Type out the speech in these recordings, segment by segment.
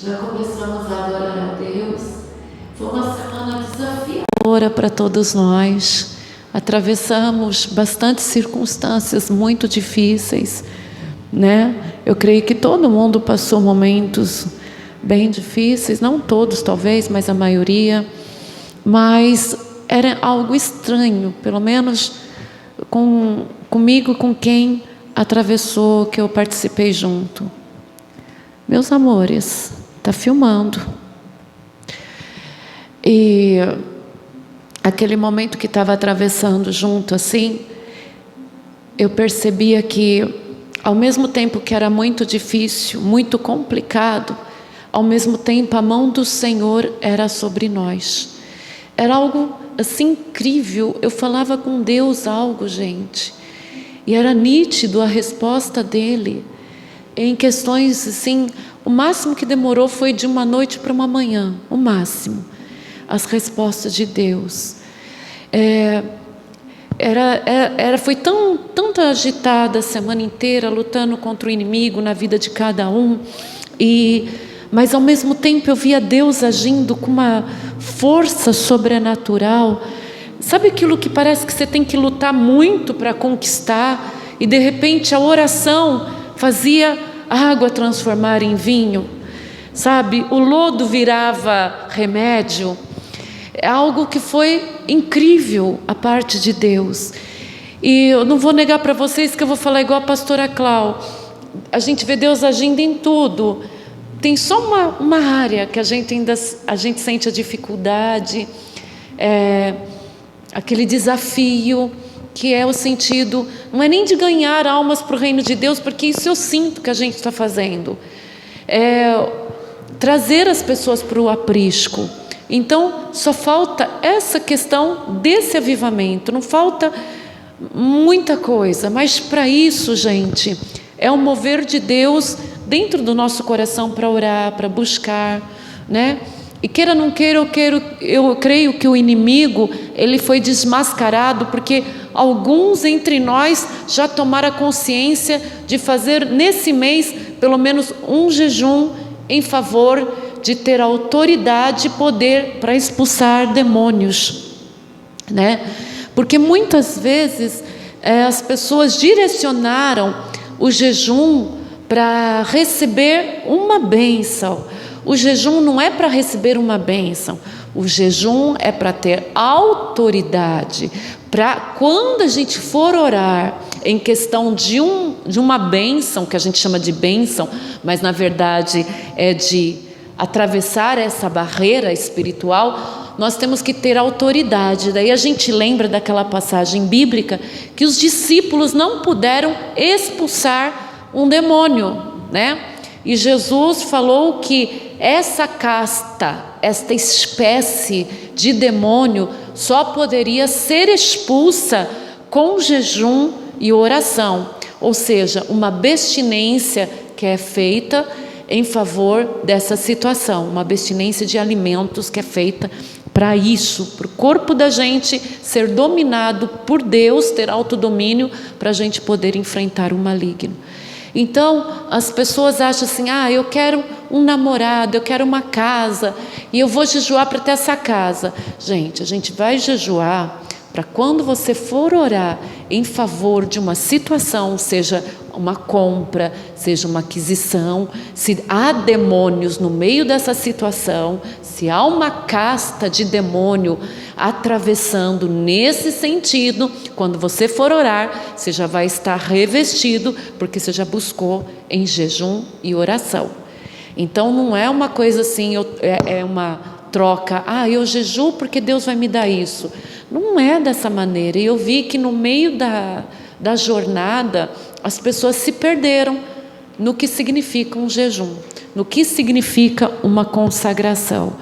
Já começamos a adorar a Deus. Foi uma semana desafiadora para todos nós. Atravessamos bastante circunstâncias muito difíceis, né? Eu creio que todo mundo passou momentos bem difíceis, não todos talvez, mas a maioria. Mas era algo estranho, pelo menos comigo, com quem atravessou, que eu participei junto. Meus amores, está filmando. E aquele momento que estava atravessando junto assim, eu percebia que, ao mesmo tempo que era muito difícil, muito complicado, ao mesmo tempo a mão do Senhor era sobre nós. Era algo assim incrível. Eu falava com Deus algo, gente, e era nítido a resposta dele em questões assim. O máximo que demorou foi de uma noite para uma manhã, o máximo, as respostas de Deus. Foi tanto agitada a semana inteira, lutando contra o inimigo na vida de cada um, mas ao mesmo tempo eu via Deus agindo com uma força sobrenatural. Sabe aquilo que parece que você tem que lutar muito para conquistar, e de repente a oração fazia a água transformar em vinho, sabe? O lodo virava remédio. É algo que foi incrível a parte de Deus. E eu não vou negar para vocês que eu vou falar igual a pastora Clau. A gente vê Deus agindo em tudo. Tem só uma área que a gente sente a dificuldade, aquele desafio, que é o sentido, não é nem de ganhar almas para o reino de Deus, porque isso eu sinto que a gente está fazendo, trazer as pessoas para o aprisco. Então só falta essa questão desse avivamento, não falta muita coisa, mas para isso, gente, é um mover de Deus dentro do nosso coração para orar, para buscar, né? E queira ou não queira, eu creio que o inimigo, ele foi desmascarado, porque alguns entre nós já tomaram a consciência de fazer nesse mês pelo menos um jejum em favor de ter autoridade e poder para expulsar demônios, né? Porque muitas vezes as pessoas direcionaram o jejum para receber uma bênção. O jejum não é para receber uma bênção, o jejum é para ter autoridade, para quando a gente for orar em questão de uma bênção, que a gente chama de bênção, mas na verdade é de atravessar essa barreira espiritual, nós temos que ter autoridade. Daí a gente lembra daquela passagem bíblica que os discípulos não puderam expulsar um demônio, né? E Jesus falou que essa casta, esta espécie de demônio só poderia ser expulsa com jejum e oração, ou seja, uma abstinência que é feita em favor dessa situação, uma abstinência de alimentos que é feita para isso, para o corpo da gente ser dominado por Deus, ter autodomínio, para a gente poder enfrentar o maligno. Então as pessoas acham assim: eu quero um namorado, eu quero uma casa, e eu vou jejuar para ter essa casa. Gente, a gente vai jejuar para quando você for orar em favor de uma situação, seja uma compra, seja uma aquisição, se há demônios no meio dessa situação, se há uma casta de demônio atravessando nesse sentido, quando você for orar, você já vai estar revestido, porque você já buscou em jejum e oração. Então não é uma coisa assim, é uma troca, eu jejuo porque Deus vai me dar isso. Não é dessa maneira. E eu vi que no meio da jornada as pessoas se perderam no que significa um jejum, no que significa uma consagração.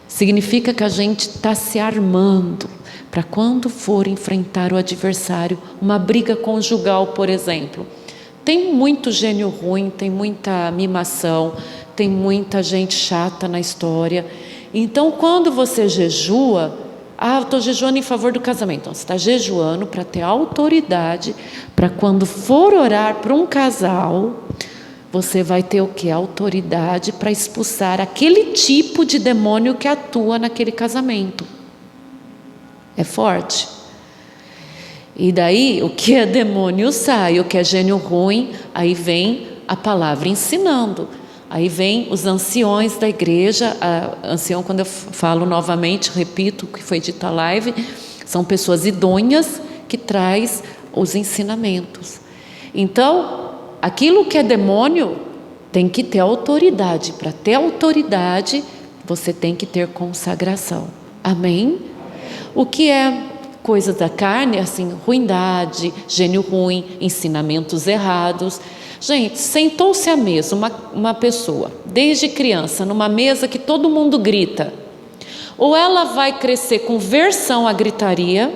Significa que a gente está se armando para quando for enfrentar o adversário, uma briga conjugal, por exemplo. Tem muito gênio ruim, tem muita mimação, tem muita gente chata na história. Então quando você jejua, eu estou jejuando em favor do casamento. Então você está jejuando para ter autoridade, para quando for orar para um casal, você vai ter o quê? Autoridade para expulsar aquele tipo de demônio que atua naquele casamento. É forte. E daí, o que é demônio sai, o que é gênio ruim, aí vem a palavra ensinando. Aí vem os anciões da igreja, ancião, quando eu falo novamente, repito o que foi dito na live, são pessoas idôneas que traz os ensinamentos. Então, aquilo que é demônio tem que ter autoridade. Para ter autoridade, você tem que ter consagração. Amém? O que é coisa da carne, assim, ruindade, gênio ruim, ensinamentos errados. Gente, sentou-se à mesa uma pessoa, desde criança, numa mesa que todo mundo grita. Ou ela vai crescer com versão à gritaria,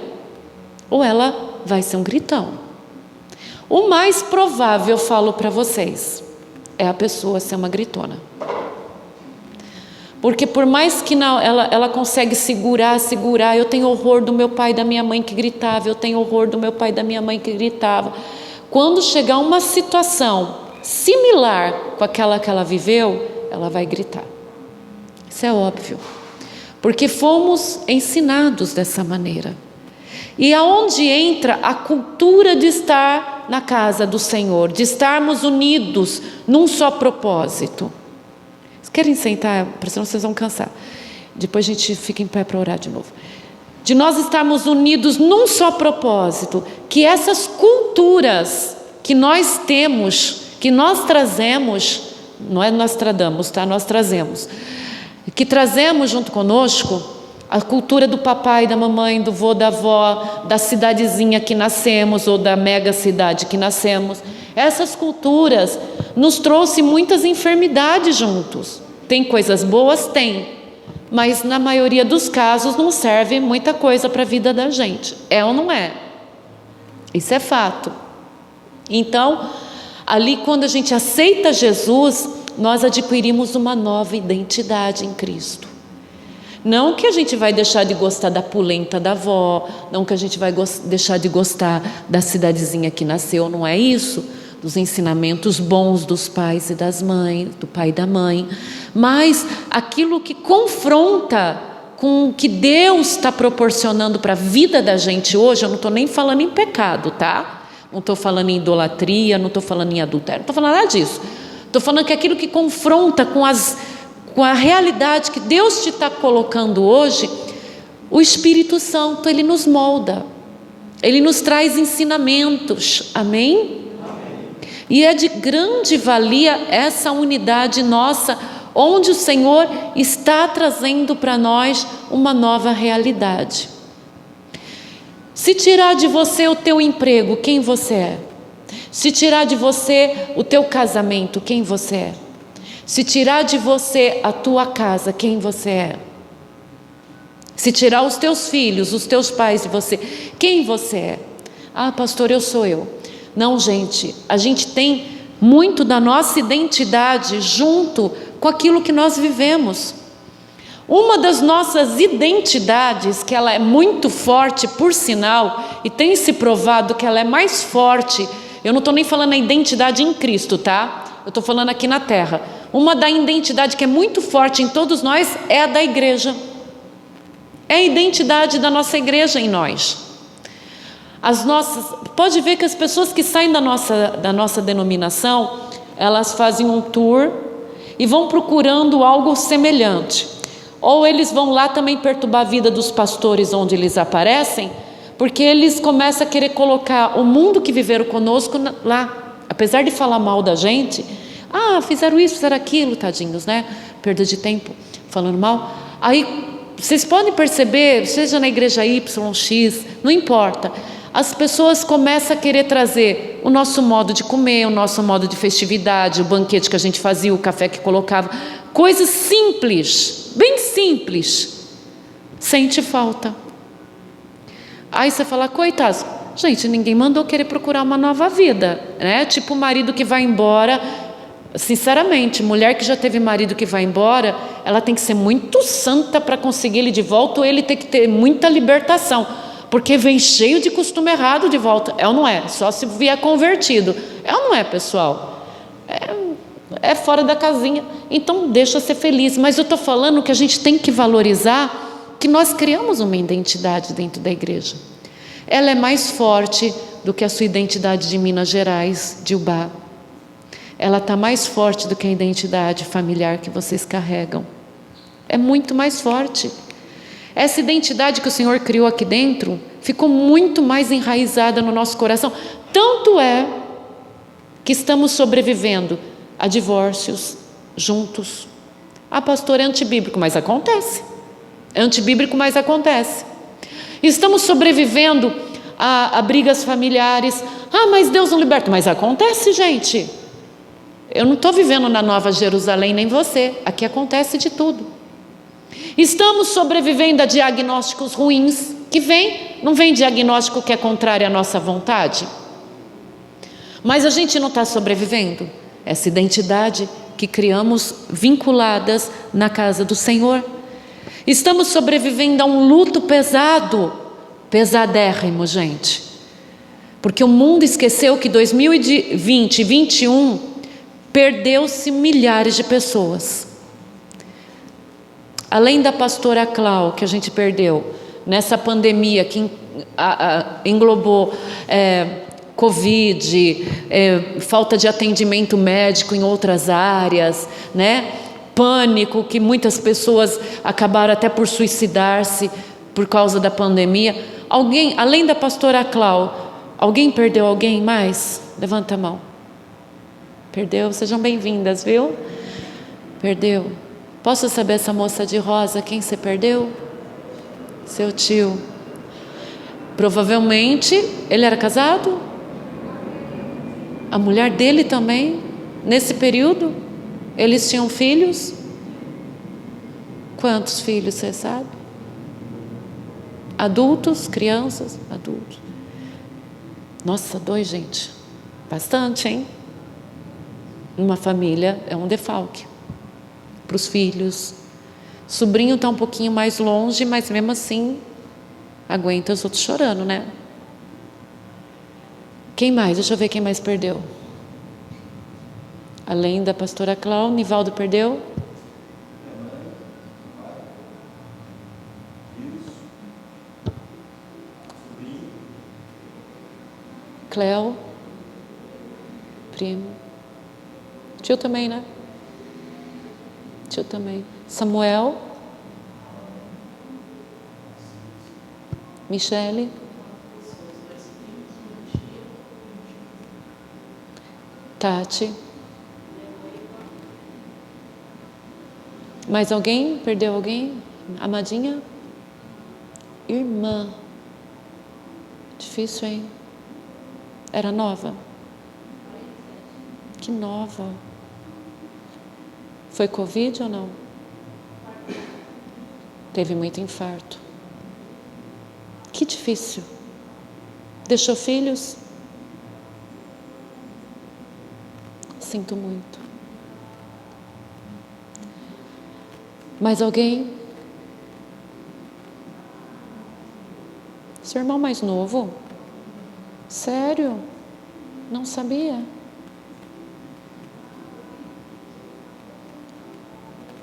ou ela vai ser um gritão. O mais provável, eu falo para vocês, é a pessoa ser uma gritona. Porque por mais que não, ela consegue segurar, eu tenho horror do meu pai e da minha mãe que gritava, eu tenho horror do meu pai e da minha mãe que gritava. Quando chegar uma situação similar com aquela que ela viveu, ela vai gritar. Isso é óbvio. Porque fomos ensinados dessa maneira. E aonde entra a cultura de estar na casa do Senhor, de estarmos unidos num só propósito. Vocês querem sentar? Porque senão vocês vão cansar. Depois a gente fica em pé para orar de novo. De nós estarmos unidos num só propósito, que essas culturas que nós temos, que nós trazemos, não é nós tradamos, tá? Nós trazemos, que trazemos junto conosco, a cultura do papai, da mamãe, do vô, da avó, da cidadezinha que nascemos, ou da mega cidade que nascemos, essas culturas nos trouxe muitas enfermidades juntos. Tem coisas boas? Tem. Mas na maioria dos casos não serve muita coisa para a vida da gente. É ou não é? Isso é fato. Então, ali quando a gente aceita Jesus, nós adquirimos uma nova identidade em Cristo. Não que a gente vai deixar de gostar da polenta da avó, não que a gente vai deixar de gostar da cidadezinha que nasceu, não é isso. Dos ensinamentos bons dos pais e das mães, do pai e da mãe, mas aquilo que confronta com o que Deus está proporcionando para a vida da gente hoje. Eu não estou nem falando em pecado, tá? Não estou falando em idolatria, não estou falando em adultério, não estou falando nada disso. Estou falando que aquilo que confronta com a realidade que Deus te está colocando hoje, o Espírito Santo, Ele nos molda, Ele nos traz ensinamentos, amém? E é de grande valia essa unidade nossa, onde o Senhor está trazendo para nós uma nova realidade. Se tirar de você o teu emprego, quem você é? Se tirar de você o teu casamento, quem você é? Se tirar de você a tua casa, quem você é? Se tirar os teus filhos, os teus pais de você, quem você é? Ah, pastor, eu sou eu. Não, gente, a gente tem muito da nossa identidade junto com aquilo que nós vivemos. Uma das nossas identidades, que ela é muito forte, por sinal, e tem se provado que ela é mais forte, eu não estou nem falando a identidade em Cristo, tá? Eu estou falando aqui na terra. Uma da identidade que é muito forte em todos nós é a da igreja. É a identidade da nossa igreja em nós. Pode ver que as pessoas que saem da nossa denominação, elas fazem um tour e vão procurando algo semelhante. Ou eles vão lá também perturbar a vida dos pastores onde eles aparecem, porque eles começam a querer colocar o mundo que viveram conosco lá. Apesar de falar mal da gente, fizeram isso, fizeram aquilo, tadinhos, né? Perda de tempo, falando mal. Aí, vocês podem perceber, seja na igreja Y, X, não importa. As pessoas começam a querer trazer o nosso modo de comer, o nosso modo de festividade, o banquete que a gente fazia, o café que colocava, coisas simples, bem simples, sente falta. Aí você fala, coitados, gente, ninguém mandou querer procurar uma nova vida, né? Tipo o marido que vai embora, sinceramente, mulher que já teve marido que vai embora, ela tem que ser muito santa para conseguir ele de volta, ou ele tem que ter muita libertação. Porque vem cheio de costume errado de volta. É ou não é? Só se vier convertido. É ou não é, pessoal? é fora da casinha, então deixa ser feliz. Mas eu estou falando que a gente tem que valorizar que nós criamos uma identidade dentro da igreja. Ela é mais forte do que a sua identidade de Minas Gerais, de Ubá. Ela está mais forte do que a identidade familiar que vocês carregam. É muito mais forte. Essa identidade que o Senhor criou aqui dentro ficou muito mais enraizada no nosso coração. Tanto é que estamos sobrevivendo a divórcios juntos. Ah, pastor, é antibíblico, mas acontece. É antibíblico, mas acontece. Estamos sobrevivendo a brigas familiares. Ah, mas Deus não liberta. Mas acontece, gente. Eu não estou vivendo na Nova Jerusalém, nem você. Aqui acontece de tudo. Estamos sobrevivendo a diagnósticos ruins, que não vem diagnóstico que é contrário à nossa vontade. Mas a gente não está sobrevivendo essa identidade que criamos vinculadas na casa do Senhor. Estamos sobrevivendo a um luto pesado, pesadérrimo, gente. Porque o mundo esqueceu que 2020 e 2021 perdeu-se milhares de pessoas. Além da pastora Clau, que a gente perdeu, nessa pandemia que englobou Covid, falta de atendimento médico em outras áreas, né? Pânico, que muitas pessoas acabaram até por suicidar-se por causa da pandemia. Alguém, além da pastora Clau, alguém perdeu alguém mais? Levanta a mão. Perdeu? Sejam bem-vindas, viu? Perdeu. Posso saber, essa moça de rosa, quem você perdeu? Seu tio. Provavelmente, ele era casado? A mulher dele também? Nesse período? Eles tinham filhos? Quantos filhos, você sabe? Adultos? Crianças? Adultos. Nossa, 2, gente. Bastante, hein? Uma família é um defalque para os filhos. Sobrinho está um pouquinho mais longe, mas mesmo assim aguenta os outros chorando, né? Quem mais? Deixa eu ver quem mais perdeu. Além da pastora Clau, Nivaldo perdeu? Cléo? Primo? Tio também, né? Tio também. Samuel? Michele? Tati? Mais alguém? Perdeu alguém? Amadinha? Irmã? Difícil, hein? Era nova? Que nova. Foi Covid ou não? Teve muito infarto. Que difícil. Deixou filhos? Sinto muito. Mais alguém? Seu irmão mais novo? Sério? Não sabia?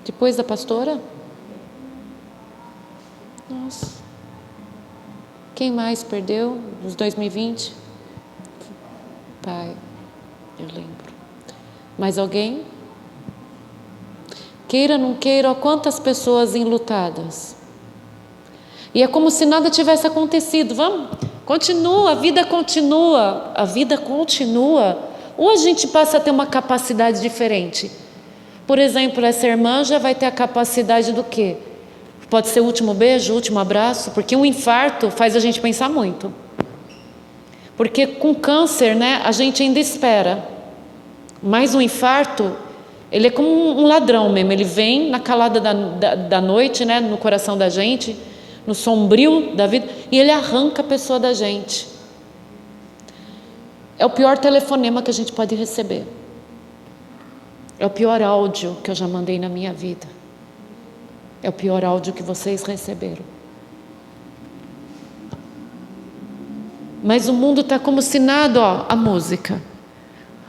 Depois da pastora? Nossa. Quem mais perdeu nos 2020? Pai, eu lembro. Mais alguém? Queira, não queira, ó, quantas pessoas enlutadas. E é como se nada tivesse acontecido. Vamos? Continua, a vida continua. A vida continua. Ou a gente passa a ter uma capacidade diferente. Por exemplo, essa irmã já vai ter a capacidade do quê? Pode ser o último beijo, o último abraço, porque um infarto faz a gente pensar muito. Porque com câncer, né, a gente ainda espera. Mas um infarto, ele é como um ladrão mesmo. Ele vem na calada da noite, né, no coração da gente, no sombrio da vida, e ele arranca a pessoa da gente. É o pior telefonema que a gente pode receber. É o pior áudio que eu já mandei na minha vida. É o pior áudio que vocês receberam. Mas o mundo está como se nada, ó, a música.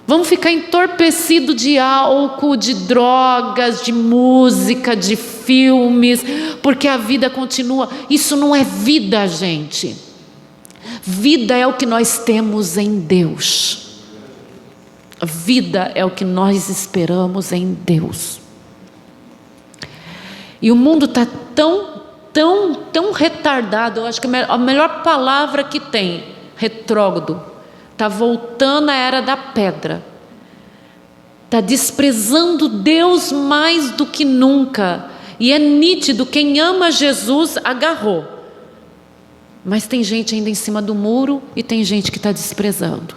Vamos ficar entorpecidos de álcool, de drogas, de música, de filmes, porque a vida continua. Isso não é vida, gente. Vida é o que nós temos em Deus. Vida é o que nós esperamos em Deus. E o mundo está tão retardado. Eu acho que a melhor palavra que tem, retrógrado. Está voltando à era da pedra. Está desprezando Deus mais do que nunca. E é nítido, quem ama Jesus agarrou. Mas tem gente ainda em cima do muro e tem gente que está desprezando.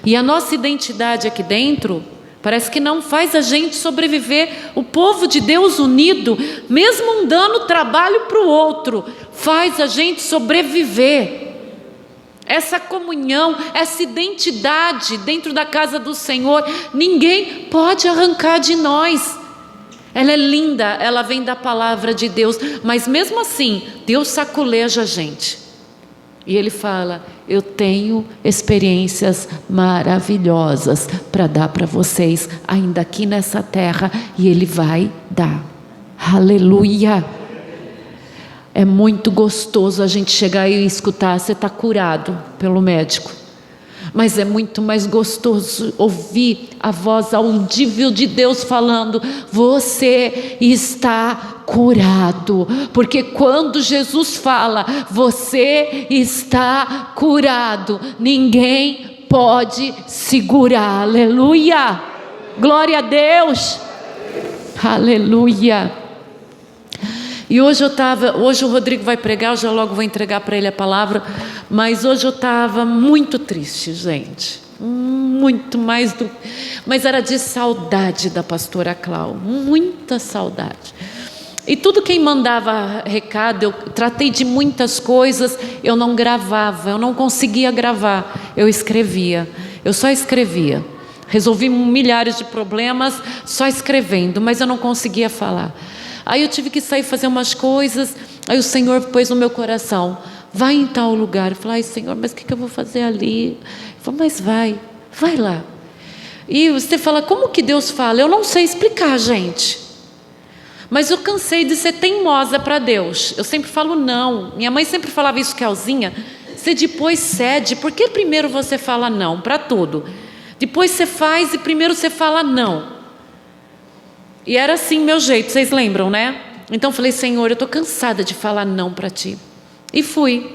E a nossa identidade aqui dentro parece que não faz a gente sobreviver. O povo de Deus unido, mesmo um dando trabalho para o outro, faz a gente sobreviver. Essa comunhão, essa identidade dentro da casa do Senhor, ninguém pode arrancar de nós. Ela é linda, ela vem da palavra de Deus, mas mesmo assim, Deus saculeja a gente. E Ele fala: eu tenho experiências maravilhosas para dar para vocês, ainda aqui nessa terra, e Ele vai dar. Aleluia! É muito gostoso a gente chegar e escutar: você está curado pelo médico. Mas é muito mais gostoso ouvir a voz audível de Deus falando: você está curado. Porque quando Jesus fala, você está curado, ninguém pode segurar. Aleluia! Glória a Deus! Aleluia! E hoje o Rodrigo vai pregar, eu já logo vou entregar para ele a palavra, mas hoje eu estava muito triste, gente, muito mais mas era de saudade da pastora Clau, muita saudade. E tudo quem mandava recado, eu tratei de muitas coisas, eu não gravava, eu não conseguia gravar, eu escrevia, eu só escrevia. Resolvi milhares de problemas só escrevendo, mas eu não conseguia falar. Aí eu tive que sair fazer umas coisas, aí o Senhor pôs no meu coração: vai em tal lugar. Eu falei: ai, Senhor, mas o que eu vou fazer ali? Ele falou: mas vai lá. E você fala: como que Deus fala? Eu não sei explicar, gente. Mas eu cansei de ser teimosa para Deus. Eu sempre falo não. Minha mãe sempre falava isso, Kelzinha: você depois cede, por que primeiro você fala não para tudo? Depois você faz e primeiro você fala não. E era assim meu jeito, vocês lembram, né? Então eu falei: Senhor, eu estou cansada de falar não para Ti. E fui.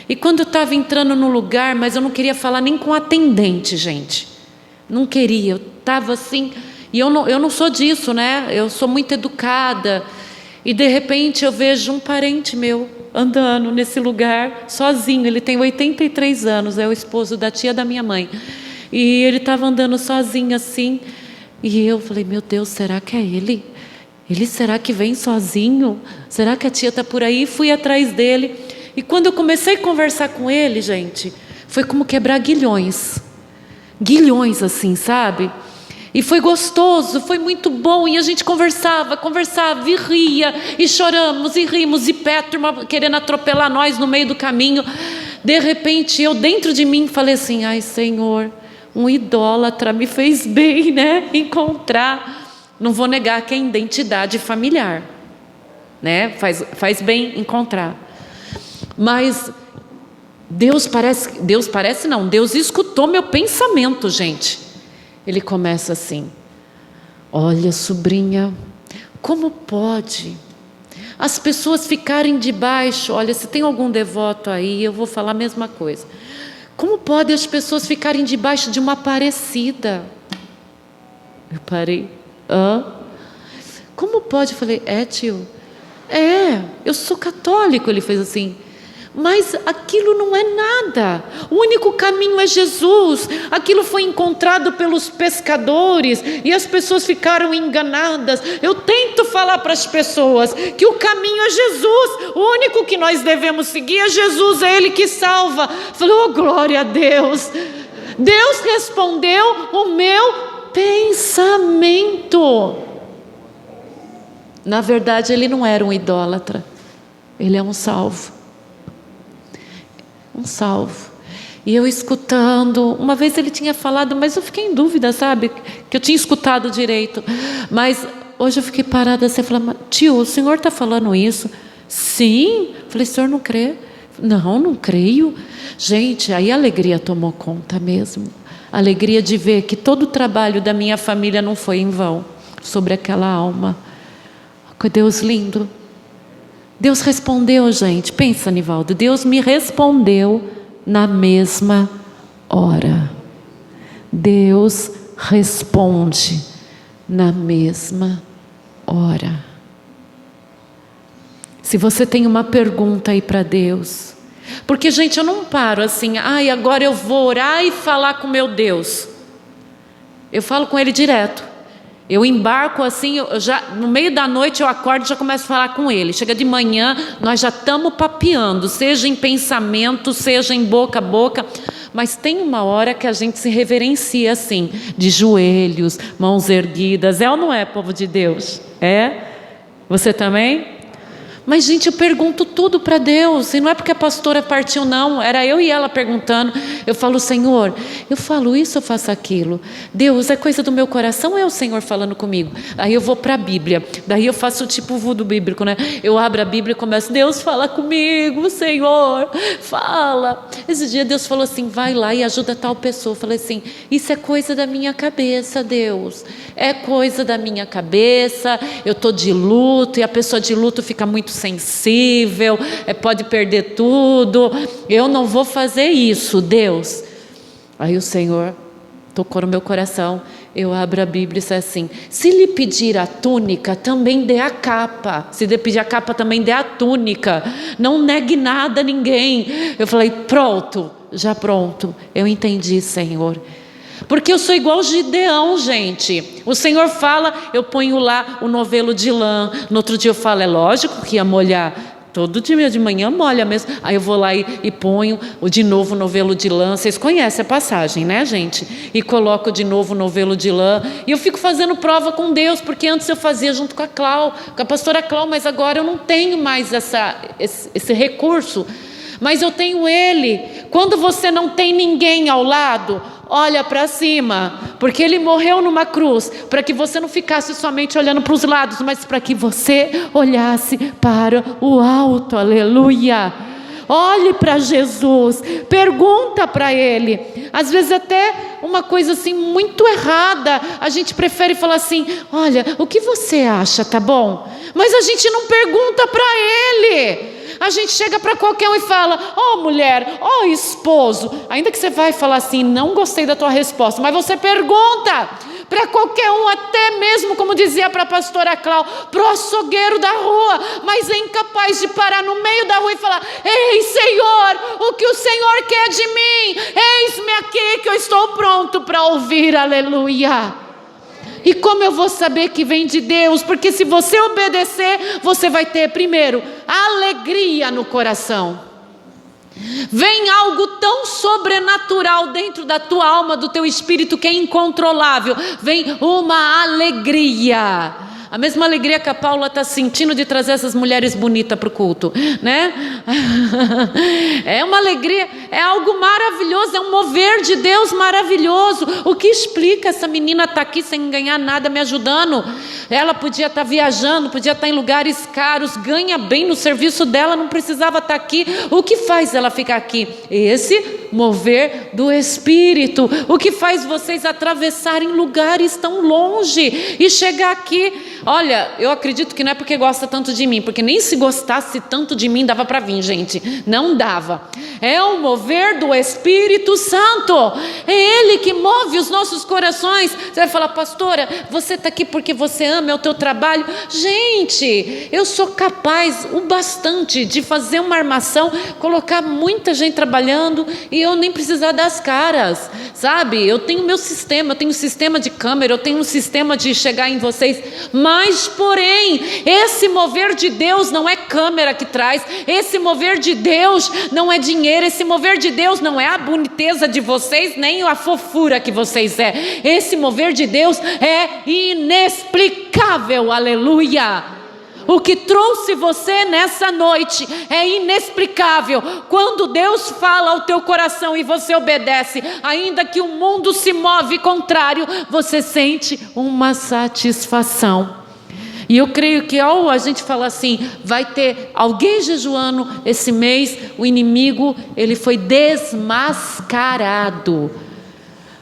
E quando eu estava entrando no lugar, mas eu não queria falar nem com atendente, gente. Não queria, eu estava assim. E eu não sou disso, né? Eu sou muito educada. E de repente eu vejo um parente meu andando nesse lugar, sozinho. Ele tem 83 anos, é o esposo da tia da minha mãe. E ele estava andando sozinho assim. E eu falei: meu Deus, será que é ele? Ele será que vem sozinho? Será que a tia está por aí? Fui atrás dele. E quando eu comecei a conversar com ele, gente, foi como quebrar guilhões. Guilhões assim, sabe? E foi gostoso, foi muito bom. E a gente conversava e ria. E choramos e rimos. E Petro querendo atropelar nós no meio do caminho. De repente eu dentro de mim falei assim: ai, Senhor, um idólatra me fez bem, né? Encontrar. Não vou negar que é identidade familiar, né? Faz bem encontrar. Mas Deus escutou meu pensamento, gente. Ele começa assim: olha, sobrinha, como pode as pessoas ficarem debaixo? Olha, se tem algum devoto aí, eu vou falar a mesma coisa. Como pode as pessoas ficarem debaixo de uma Aparecida? Eu parei. Como pode? Eu falei: tio, eu sou católico. Ele fez assim: mas aquilo não é nada, o único caminho é Jesus. Aquilo foi encontrado pelos pescadores e as pessoas ficaram enganadas. Eu tento falar para as pessoas que o caminho é Jesus, o único que nós devemos seguir é Jesus, é Ele que salva. Falei: oh, glória a Deus. Deus respondeu o meu pensamento. Na verdade, ele não era um idólatra, ele é um salvo. Um salvo. E eu escutando, uma vez ele tinha falado, mas eu fiquei em dúvida, sabe? Que eu tinha escutado direito. Mas hoje eu fiquei parada assim, falando, tio, o senhor está falando isso? Sim. Falei, o senhor não crê? Não, não creio. Gente, aí a alegria tomou conta mesmo. A alegria de ver que todo o trabalho da minha família não foi em vão, sobre aquela alma. Que Deus lindo. Deus respondeu, gente. Pensa, Nivaldo, Deus me respondeu na mesma hora. Deus responde na mesma hora. Se você tem uma pergunta aí para Deus, porque, gente, eu não paro assim, agora eu vou orar e falar com meu Deus. Eu falo com Ele direto. Eu embarco assim, no meio da noite eu acordo e já começo a falar com Ele. Chega de manhã, nós já estamos papeando, seja em pensamento, seja em boca a boca. Mas tem uma hora que a gente se reverencia assim, de joelhos, mãos erguidas. É ou não é, povo de Deus? É? Você também? Mas, gente, eu pergunto tudo para Deus, e não é porque a pastora partiu, não, era eu e ela perguntando. Eu falo, Senhor, eu falo isso, eu faço aquilo. Deus, é coisa do meu coração ou é o Senhor falando comigo? Aí eu vou para a Bíblia, daí eu faço tipo o voodoo bíblico, né? Eu abro a Bíblia e começo, Deus, fala comigo, Senhor, fala. Esse dia Deus falou assim, vai lá e ajuda tal pessoa. Eu falei assim, isso é coisa da minha cabeça, Deus, é coisa da minha cabeça, eu estou de luto, e a pessoa de luto fica muito sensível, pode perder tudo, eu não vou fazer isso, Deus. Aí o Senhor tocou no meu coração, eu abro a Bíblia e disse assim, se lhe pedir a túnica, também dê a capa, se lhe pedir a capa, também dê a túnica, não negue nada a ninguém. Eu falei, pronto, já pronto, eu entendi, Senhor. Porque eu sou igual Gideão, gente. O Senhor fala, eu ponho lá o novelo de lã. No outro dia eu falo, é lógico que ia molhar. Todo dia de manhã molha mesmo. Aí eu vou lá e ponho de novo o novelo de lã. Vocês conhecem a passagem, né, gente? E coloco de novo o novelo de lã. E eu fico fazendo prova com Deus, porque antes eu fazia junto com a Clau, com a pastora Clau, mas agora eu não tenho mais esse recurso. Mas eu tenho Ele. Quando você não tem ninguém ao lado, olha para cima, porque Ele morreu numa cruz, para que você não ficasse somente olhando para os lados, mas para que você olhasse para o alto, aleluia. Olhe para Jesus, pergunta para Ele. Às vezes até uma coisa assim muito errada, a gente prefere falar assim, olha, o que você acha, tá bom? Mas a gente não pergunta para Ele. A gente chega para qualquer um e fala, mulher, esposo, ainda que você vai falar assim, não gostei da tua resposta, mas você pergunta para qualquer um, até mesmo, como dizia para a pastora Clau, pro açougueiro da rua, mas é incapaz de parar no meio da rua e falar, ei Senhor, o que o Senhor quer de mim? Eis-me aqui que eu estou pronto para ouvir, aleluia. E como eu vou saber que vem de Deus? Porque se você obedecer, você vai ter primeiro alegria no coração. Vem algo tão sobrenatural dentro da tua alma, do teu espírito, que é incontrolável. Vem uma alegria. A mesma alegria que a Paula está sentindo de trazer essas mulheres bonitas para o culto, né? É uma alegria, é algo maravilhoso, é um mover de Deus maravilhoso. O que explica essa menina estar aqui sem ganhar nada, me ajudando? Ela podia estar viajando, podia estar em lugares caros, ganha bem no serviço dela, não precisava estar aqui. O que faz ela ficar aqui? Esse mover do Espírito. O que faz vocês atravessarem lugares tão longe e chegar aqui? Olha, eu acredito que não é porque gosta tanto de mim, porque nem se gostasse tanto de mim dava para vir, gente. Não dava. É o mover do Espírito Santo. É Ele que move os nossos corações. Você vai falar, pastora, você está aqui porque você ama, é o teu trabalho. Gente, eu sou capaz o bastante de fazer uma armação, colocar muita gente trabalhando e eu nem precisar das caras, sabe? Eu tenho meu sistema, eu tenho um sistema de câmera, eu tenho um sistema de chegar em vocês. Mas, porém, esse mover de Deus não é câmera que traz, esse mover de Deus não é dinheiro, esse mover de Deus não é a boniteza de vocês, nem a fofura que vocês é. Esse mover de Deus é inexplicável, aleluia. O que trouxe você nessa noite é inexplicável. Quando Deus fala ao teu coração e você obedece, ainda que o mundo se move contrário, você sente uma satisfação. E eu creio que ao a gente falar assim, vai ter alguém jejuando esse mês, o inimigo, ele foi desmascarado.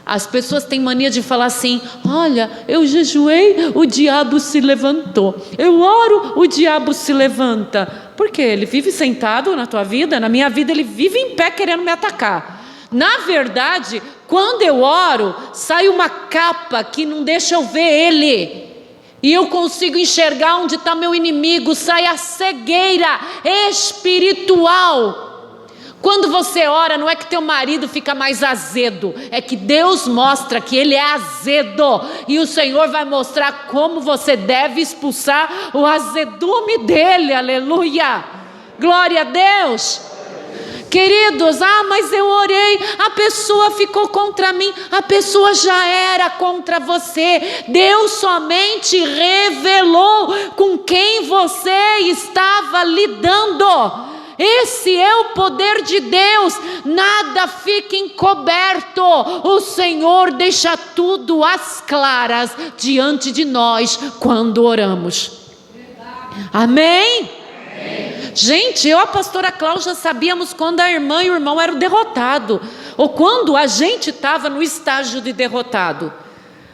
As pessoas têm mania de falar assim: olha, eu jejuei, o diabo se levantou. Eu oro, o diabo se levanta. Por quê? Ele vive sentado na tua vida? Na minha vida ele vive em pé querendo me atacar. Na verdade, quando eu oro, sai uma capa que não deixa eu ver ele. E eu consigo enxergar onde está meu inimigo. Sai a cegueira espiritual. Quando você ora, não é que teu marido fica mais azedo, é que Deus mostra que ele é azedo, e o Senhor vai mostrar como você deve expulsar o azedume dele. Aleluia, glória a Deus. Queridos, mas eu orei, a pessoa ficou contra mim. A pessoa já era contra você. Deus somente revelou com quem você estava lidando. Esse é o poder de Deus. Nada fica encoberto. O Senhor deixa tudo às claras diante de nós quando oramos. Amém? Gente, eu e a pastora Cláudia sabíamos quando a irmã e o irmão eram derrotados, ou quando a gente estava no estágio de derrotado,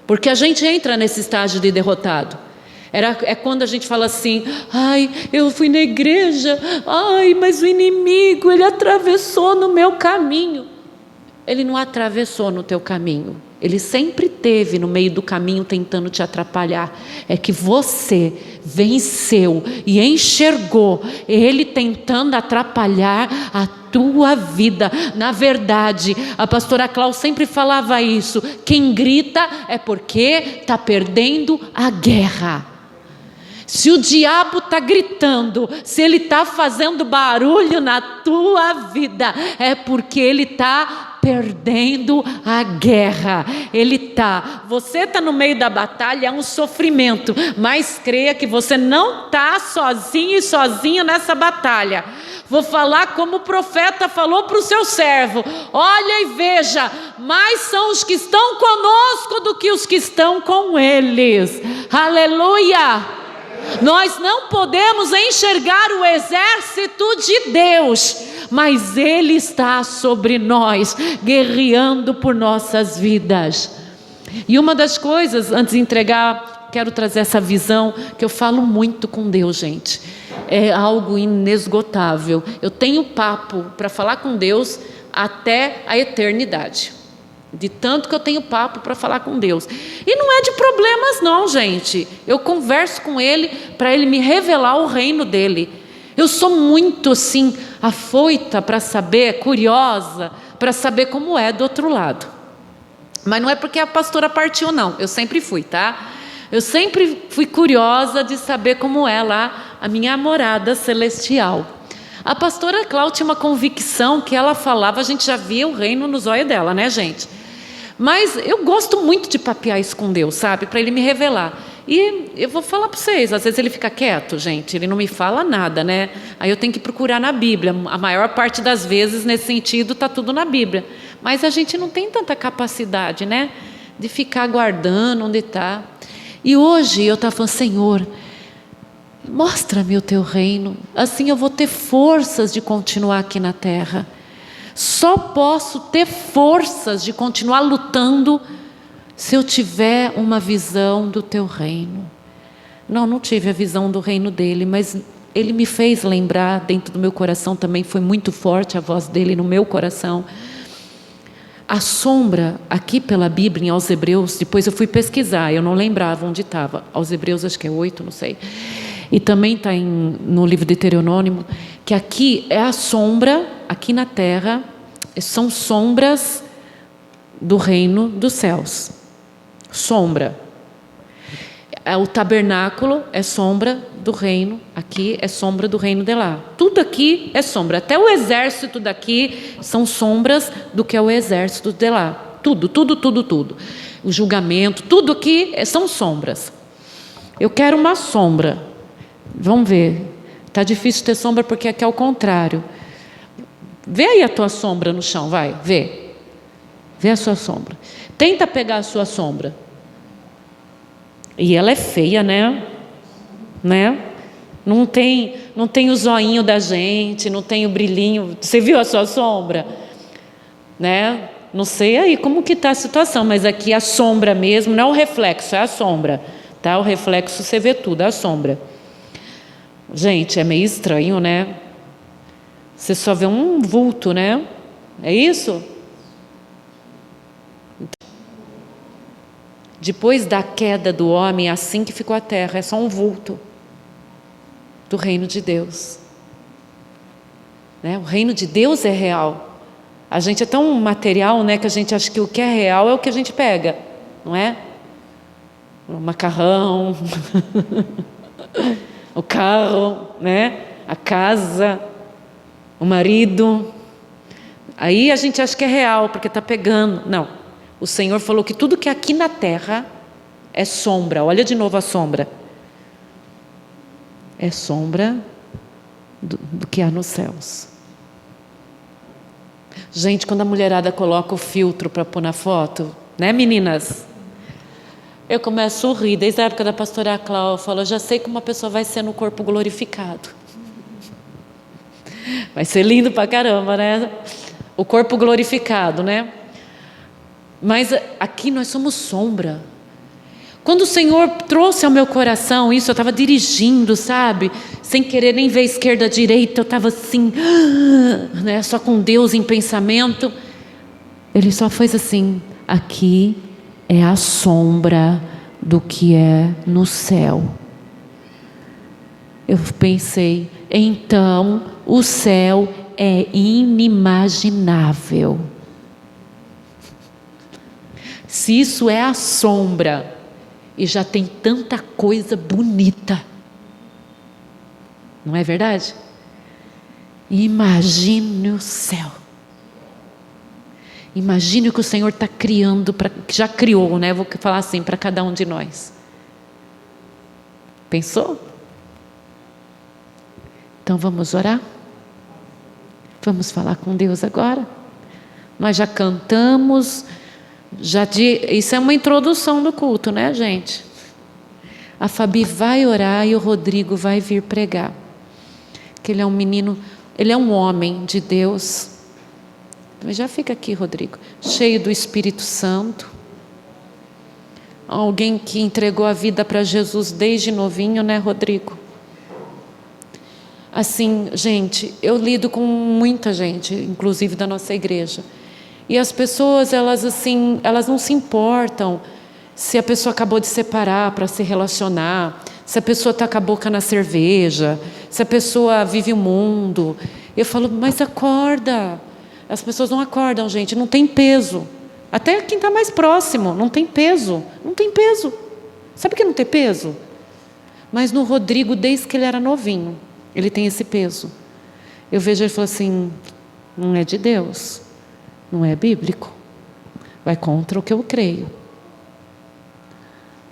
porque a gente entra nesse estágio de derrotado. É quando a gente fala assim: ai, eu fui na igreja, ai, mas o inimigo, ele atravessou no meu caminho. Ele não atravessou no teu caminho, ele sempre esteve no meio do caminho tentando te atrapalhar. É que você venceu e enxergou ele tentando atrapalhar a tua vida. Na verdade, a pastora Cláudia sempre falava isso: quem grita é porque está perdendo a guerra. Se o diabo está gritando, se ele está fazendo barulho na tua vida, é porque ele está perdendo a guerra. Você está no meio da batalha, é um sofrimento, mas creia que você não está sozinho e sozinho nessa batalha. Vou falar como o profeta falou para o seu servo: olha e veja, mais são os que estão conosco do que os que estão com eles. Aleluia! Nós não podemos enxergar o exército de Deus, mas Ele está sobre nós, guerreando por nossas vidas. E uma das coisas, antes de entregar, quero trazer essa visão, que eu falo muito com Deus, gente. É algo inesgotável. Eu tenho papo para falar com Deus até a eternidade. De tanto que eu tenho papo para falar com Deus. E não é de problemas não, gente. Eu converso com Ele para Ele me revelar o reino dEle. Eu sou muito assim, afoita para saber, curiosa, para saber como é do outro lado. Mas não é porque a pastora partiu não, eu sempre fui, tá? Eu sempre fui curiosa de saber como é lá a minha morada celestial. A pastora Cláudia tinha uma convicção que ela falava, a gente já via o reino nos olhos dela, né, gente? Mas eu gosto muito de papear isso com Deus, sabe? Para Ele me revelar. E eu vou falar para vocês, às vezes Ele fica quieto, gente, Ele não me fala nada, né? Aí eu tenho que procurar na Bíblia. A maior parte das vezes, nesse sentido, está tudo na Bíblia. Mas a gente não tem tanta capacidade, né? De ficar guardando onde está. E hoje eu estava falando: Senhor, mostra-me o teu reino, assim eu vou ter forças de continuar aqui na terra. Só posso ter forças de continuar lutando se eu tiver uma visão do teu reino. Não tive a visão do reino dele, mas ele me fez lembrar, dentro do meu coração também foi muito forte a voz dele no meu coração. A sombra, aqui pela Bíblia, aos Hebreus, depois eu fui pesquisar, eu não lembrava onde estava, aos Hebreus acho que é 8, não sei. E também está no livro de Deuteronômio, que aqui é a sombra, aqui na terra, são sombras do reino dos céus. Sombra. O tabernáculo é sombra do reino, aqui é sombra do reino de lá. Tudo aqui é sombra, até o exército daqui são sombras do que é o exército de lá. Tudo. O julgamento, tudo aqui são sombras. Eu quero uma sombra Vamos ver. Está difícil ter sombra porque aqui é o contrário. Vê aí a tua sombra no chão, vai, vê. Vê a sua sombra. Tenta pegar a sua sombra. E ela é feia, né? Não tem o zoinho da gente, não tem o brilhinho. Você viu a sua sombra? Né? Não sei aí como que está a situação, mas aqui a sombra mesmo, não é o reflexo, é a sombra. Tá? O reflexo você vê tudo, a sombra. Gente, é meio estranho, né? Você só vê um vulto, né? É isso? Depois da queda do homem, é assim que ficou a terra, é só um vulto do reino de Deus. Né? O reino de Deus é real. A gente é tão material, né, que a gente acha que o que é real é o que a gente pega, não é? O macarrão, o carro, né? A casa, o marido. Aí a gente acha que é real, porque está pegando. Não. O Senhor falou que tudo que é aqui na terra é sombra. Olha de novo a sombra. É sombra do que há nos céus. Gente, quando a mulherada coloca o filtro para pôr na foto, né, meninas? Eu começo a rir. Desde a época da pastora Cláudia, eu falo, eu já sei como uma pessoa vai ser no corpo glorificado. Vai ser lindo pra caramba, né? O corpo glorificado, né? Mas aqui nós somos sombra. Quando o Senhor trouxe ao meu coração isso, eu estava dirigindo, sabe? Sem querer nem ver esquerda, direita, eu estava assim, né? Só com Deus em pensamento. Ele só fez assim, aqui é a sombra do que é no céu. Eu pensei, então o céu é inimaginável. Se isso é a sombra, e já tem tanta coisa bonita, não é verdade? Imagine o céu. Imagine o que o Senhor está criando, que já criou, né? Vou falar assim, para cada um de nós. Pensou? Então vamos orar? Vamos falar com Deus agora? Nós já cantamos, isso é uma introdução do culto, né, gente? A Fabi vai orar e o Rodrigo vai vir pregar. Que ele é um menino, ele é um homem de Deus. Já fica aqui, Rodrigo, cheio do Espírito Santo. Alguém que entregou a vida para Jesus desde novinho, né, Rodrigo? Assim, gente, eu lido com muita gente, inclusive da nossa igreja. E as pessoas, elas não se importam se a pessoa acabou de separar para se relacionar, se a pessoa está com a boca na cerveja, se a pessoa vive o mundo. Eu falo, mas acorda. As pessoas não acordam, gente, não tem peso. Até quem está mais próximo, não tem peso. Não tem peso. Sabe por que não tem peso? Mas no Rodrigo, desde que ele era novinho, ele tem esse peso. Eu vejo ele e falo assim, não é de Deus, não é bíblico, vai contra o que eu creio.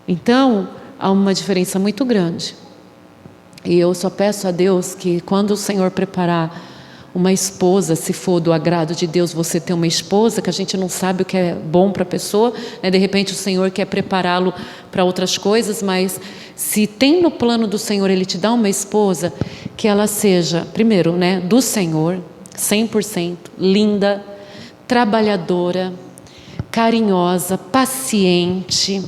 Então, há uma diferença muito grande. E eu só peço a Deus que quando o Senhor preparar uma esposa, se for do agrado de Deus você ter uma esposa, que a gente não sabe o que é bom para a pessoa, né? De repente o Senhor quer prepará-lo para outras coisas, mas se tem no plano do Senhor Ele te dá uma esposa, que ela seja, primeiro, né, do Senhor, 100%, linda, trabalhadora, carinhosa, paciente,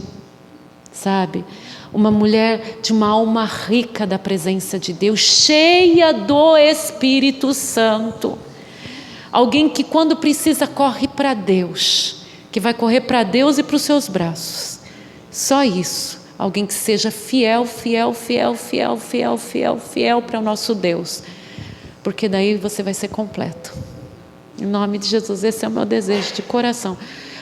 sabe? Uma mulher de uma alma rica da presença de Deus, cheia do Espírito Santo. Alguém que quando precisa corre para Deus, que vai correr para Deus e para os seus braços. Só isso. Alguém que seja fiel, fiel, fiel, fiel, fiel, fiel, fiel para o nosso Deus. Porque daí você vai ser completo. Em nome de Jesus, esse é o meu desejo de coração.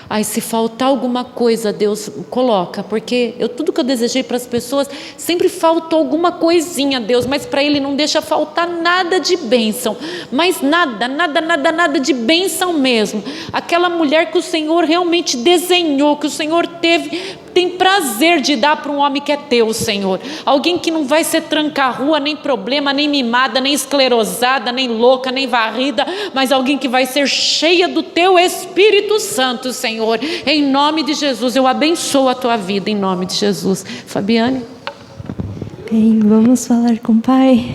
Aí se faltar alguma coisa, Deus coloca, porque tudo que eu desejei para as pessoas, sempre faltou alguma coisinha, Deus, mas para Ele não deixa faltar nada de bênção, mas nada de bênção mesmo. Aquela mulher que o Senhor realmente desenhou, que o Senhor teve tem prazer de dar para um homem que é teu, Senhor. Alguém que não vai ser tranca-rua, nem problema, nem mimada, nem esclerosada, nem louca, nem varrida, mas alguém que vai ser cheia do teu Espírito Santo, Senhor. Em nome de Jesus, eu abençoo a tua vida, em nome de Jesus. Fabiane. Bem, vamos falar com o Pai.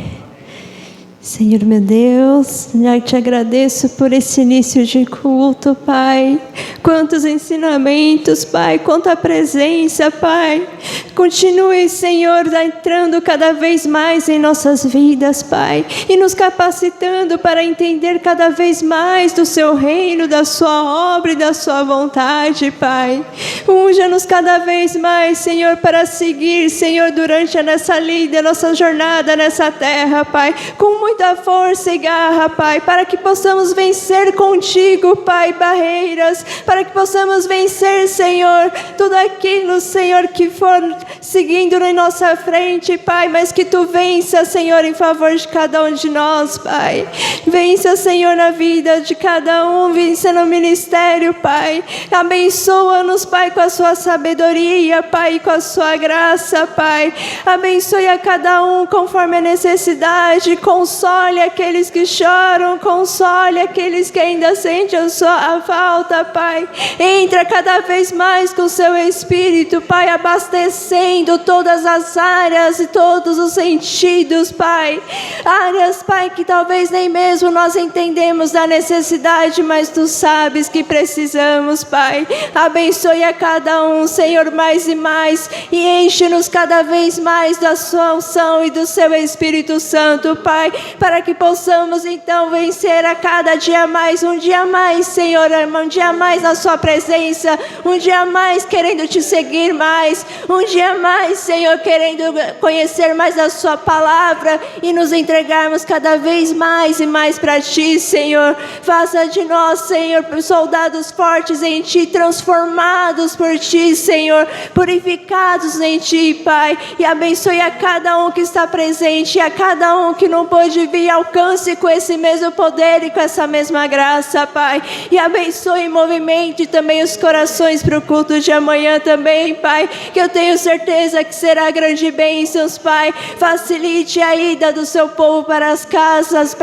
Senhor meu Deus, eu te agradeço por esse início de culto, Pai. Quantos ensinamentos, Pai, quanta presença, Pai. Continue, Senhor, entrando cada vez mais em nossas vidas, Pai, e nos capacitando para entender cada vez mais do Seu reino, da Sua obra e da Sua vontade, Pai. Unja-nos cada vez mais, Senhor, para seguir, Senhor, durante nessa lida, nossa jornada nessa terra, Pai, com muita força e garra, Pai, para que possamos vencer contigo, Pai, barreiras, para que possamos vencer, Senhor, tudo aquilo, Senhor, que for seguindo na nossa frente, Pai, mas que Tu vença, Senhor, em favor de cada um de nós, Pai. Vença, Senhor, na vida de cada um, vença no ministério, Pai. Abençoa-nos, Pai, com a Sua sabedoria, Pai, com a Sua graça, Pai. Abençoe a cada um conforme a necessidade, console aqueles que choram, console aqueles que ainda sentem a sua falta, Pai. Entra cada vez mais com o Seu Espírito, Pai, abastecendo todas as áreas e todos os sentidos, Pai. Áreas, Pai, que talvez nem mesmo nós entendemos da necessidade, mas Tu sabes que precisamos, Pai. Abençoe a cada um, Senhor, mais e mais, e enche-nos cada vez mais da Sua unção e do Seu Espírito Santo, Pai, para que possamos então vencer a cada dia mais, um dia mais, Senhor, um dia mais na Sua presença, um dia mais querendo Te seguir mais, um dia mais, Senhor, querendo conhecer mais a Sua palavra e nos entregarmos cada vez mais e mais para Ti, Senhor. Faça de nós, Senhor, soldados fortes em Ti, transformados por Ti, Senhor, purificados em Ti, Pai, e abençoe a cada um que está presente, e a cada um que não pôde vir, alcance com esse mesmo poder e com essa mesma graça, Pai, e abençoe e movimente também os corações para o culto de amanhã também, Pai, que eu tenho certeza que será grande bênçãos, Pai. Facilite a ida do Seu povo para as casas,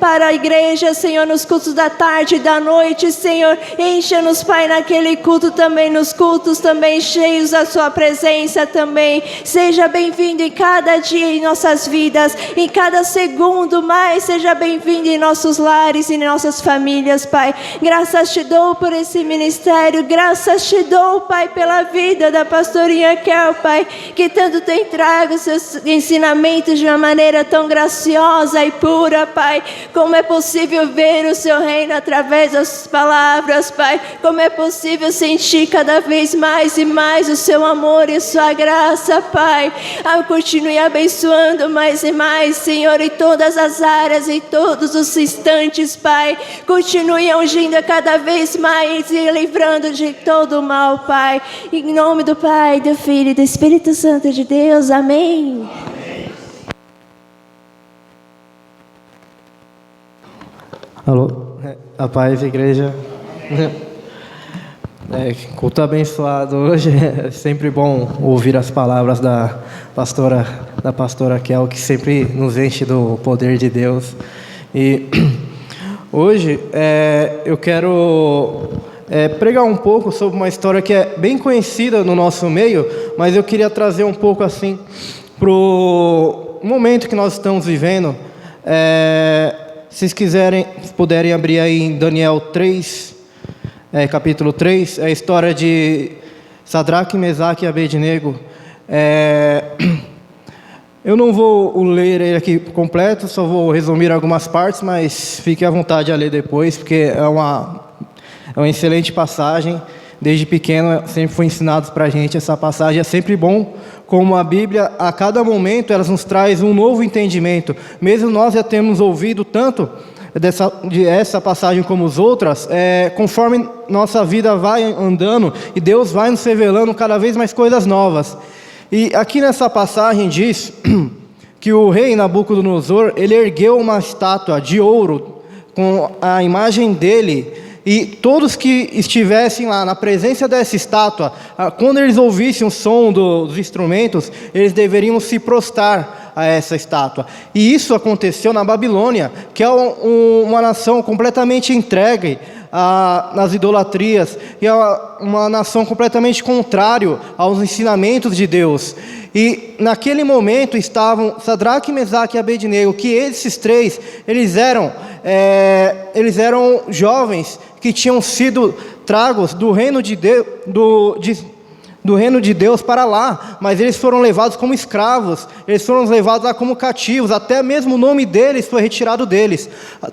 para a igreja, Senhor, nos cultos da tarde e da noite, Senhor. Encha-nos, Pai, naquele culto também, nos cultos também cheios da Sua presença também. Seja bem-vindo em cada dia em nossas vidas, em cada segundo mais, seja bem-vindo em nossos lares e em nossas famílias, Pai. Graças Te dou por esse ministério, graças Te dou, Pai, pela vida da pastorinha Kel, Pai, que tanto tem trago seus ensinamentos de uma maneira tão graciosa e pura, Pai. Como é possível ver o Seu reino através das palavras, Pai? Como é possível sentir cada vez mais e mais o Seu amor e a Sua graça, Pai? Continue abençoando mais e mais, Senhor, em todas as áreas, em todos os instantes, Pai. Continue ungindo cada vez mais e livrando de todo o mal, Pai. Em nome do Pai, do Filho e do Espírito Santo de Deus. Amém. Alô, a paz, igreja. Culto abençoado hoje. É sempre bom ouvir as palavras da pastora Kel, que sempre nos enche do poder de Deus. E hoje eu quero pregar um pouco sobre uma história que é bem conhecida no nosso meio, mas eu queria trazer um pouco assim para o momento que nós estamos vivendo. Se vocês quiserem, puderem abrir aí em Daniel 3, capítulo 3, é a história de Sadraque, Mesaque e Abednego. Eu não vou ler ele aqui completo, só vou resumir algumas partes, mas fique à vontade a ler depois, porque é uma excelente passagem. Desde pequeno sempre foi ensinado para a gente essa passagem. É sempre bom como a Bíblia, a cada momento, ela nos traz um novo entendimento. Mesmo nós já temos ouvido tanto essa passagem como as outras, conforme nossa vida vai andando e Deus vai nos revelando cada vez mais coisas novas. E aqui nessa passagem diz que o rei Nabucodonosor, ele ergueu uma estátua de ouro com a imagem dele, E todos que estivessem lá na presença dessa estátua, quando eles ouvissem o som dos instrumentos, eles deveriam se prostrar a essa estátua. E isso aconteceu na Babilônia, que é uma nação completamente entregue nas idolatrias, e é uma nação completamente contrária aos ensinamentos de Deus. E naquele momento estavam Sadraque, Mesaque e Abednego, que esses três, eles eram jovens que tinham sido tragos do reino de Deus, do reino de Deus para lá, mas eles foram levados como escravos, eles foram levados lá como cativos, até mesmo o nome deles foi retirado deles,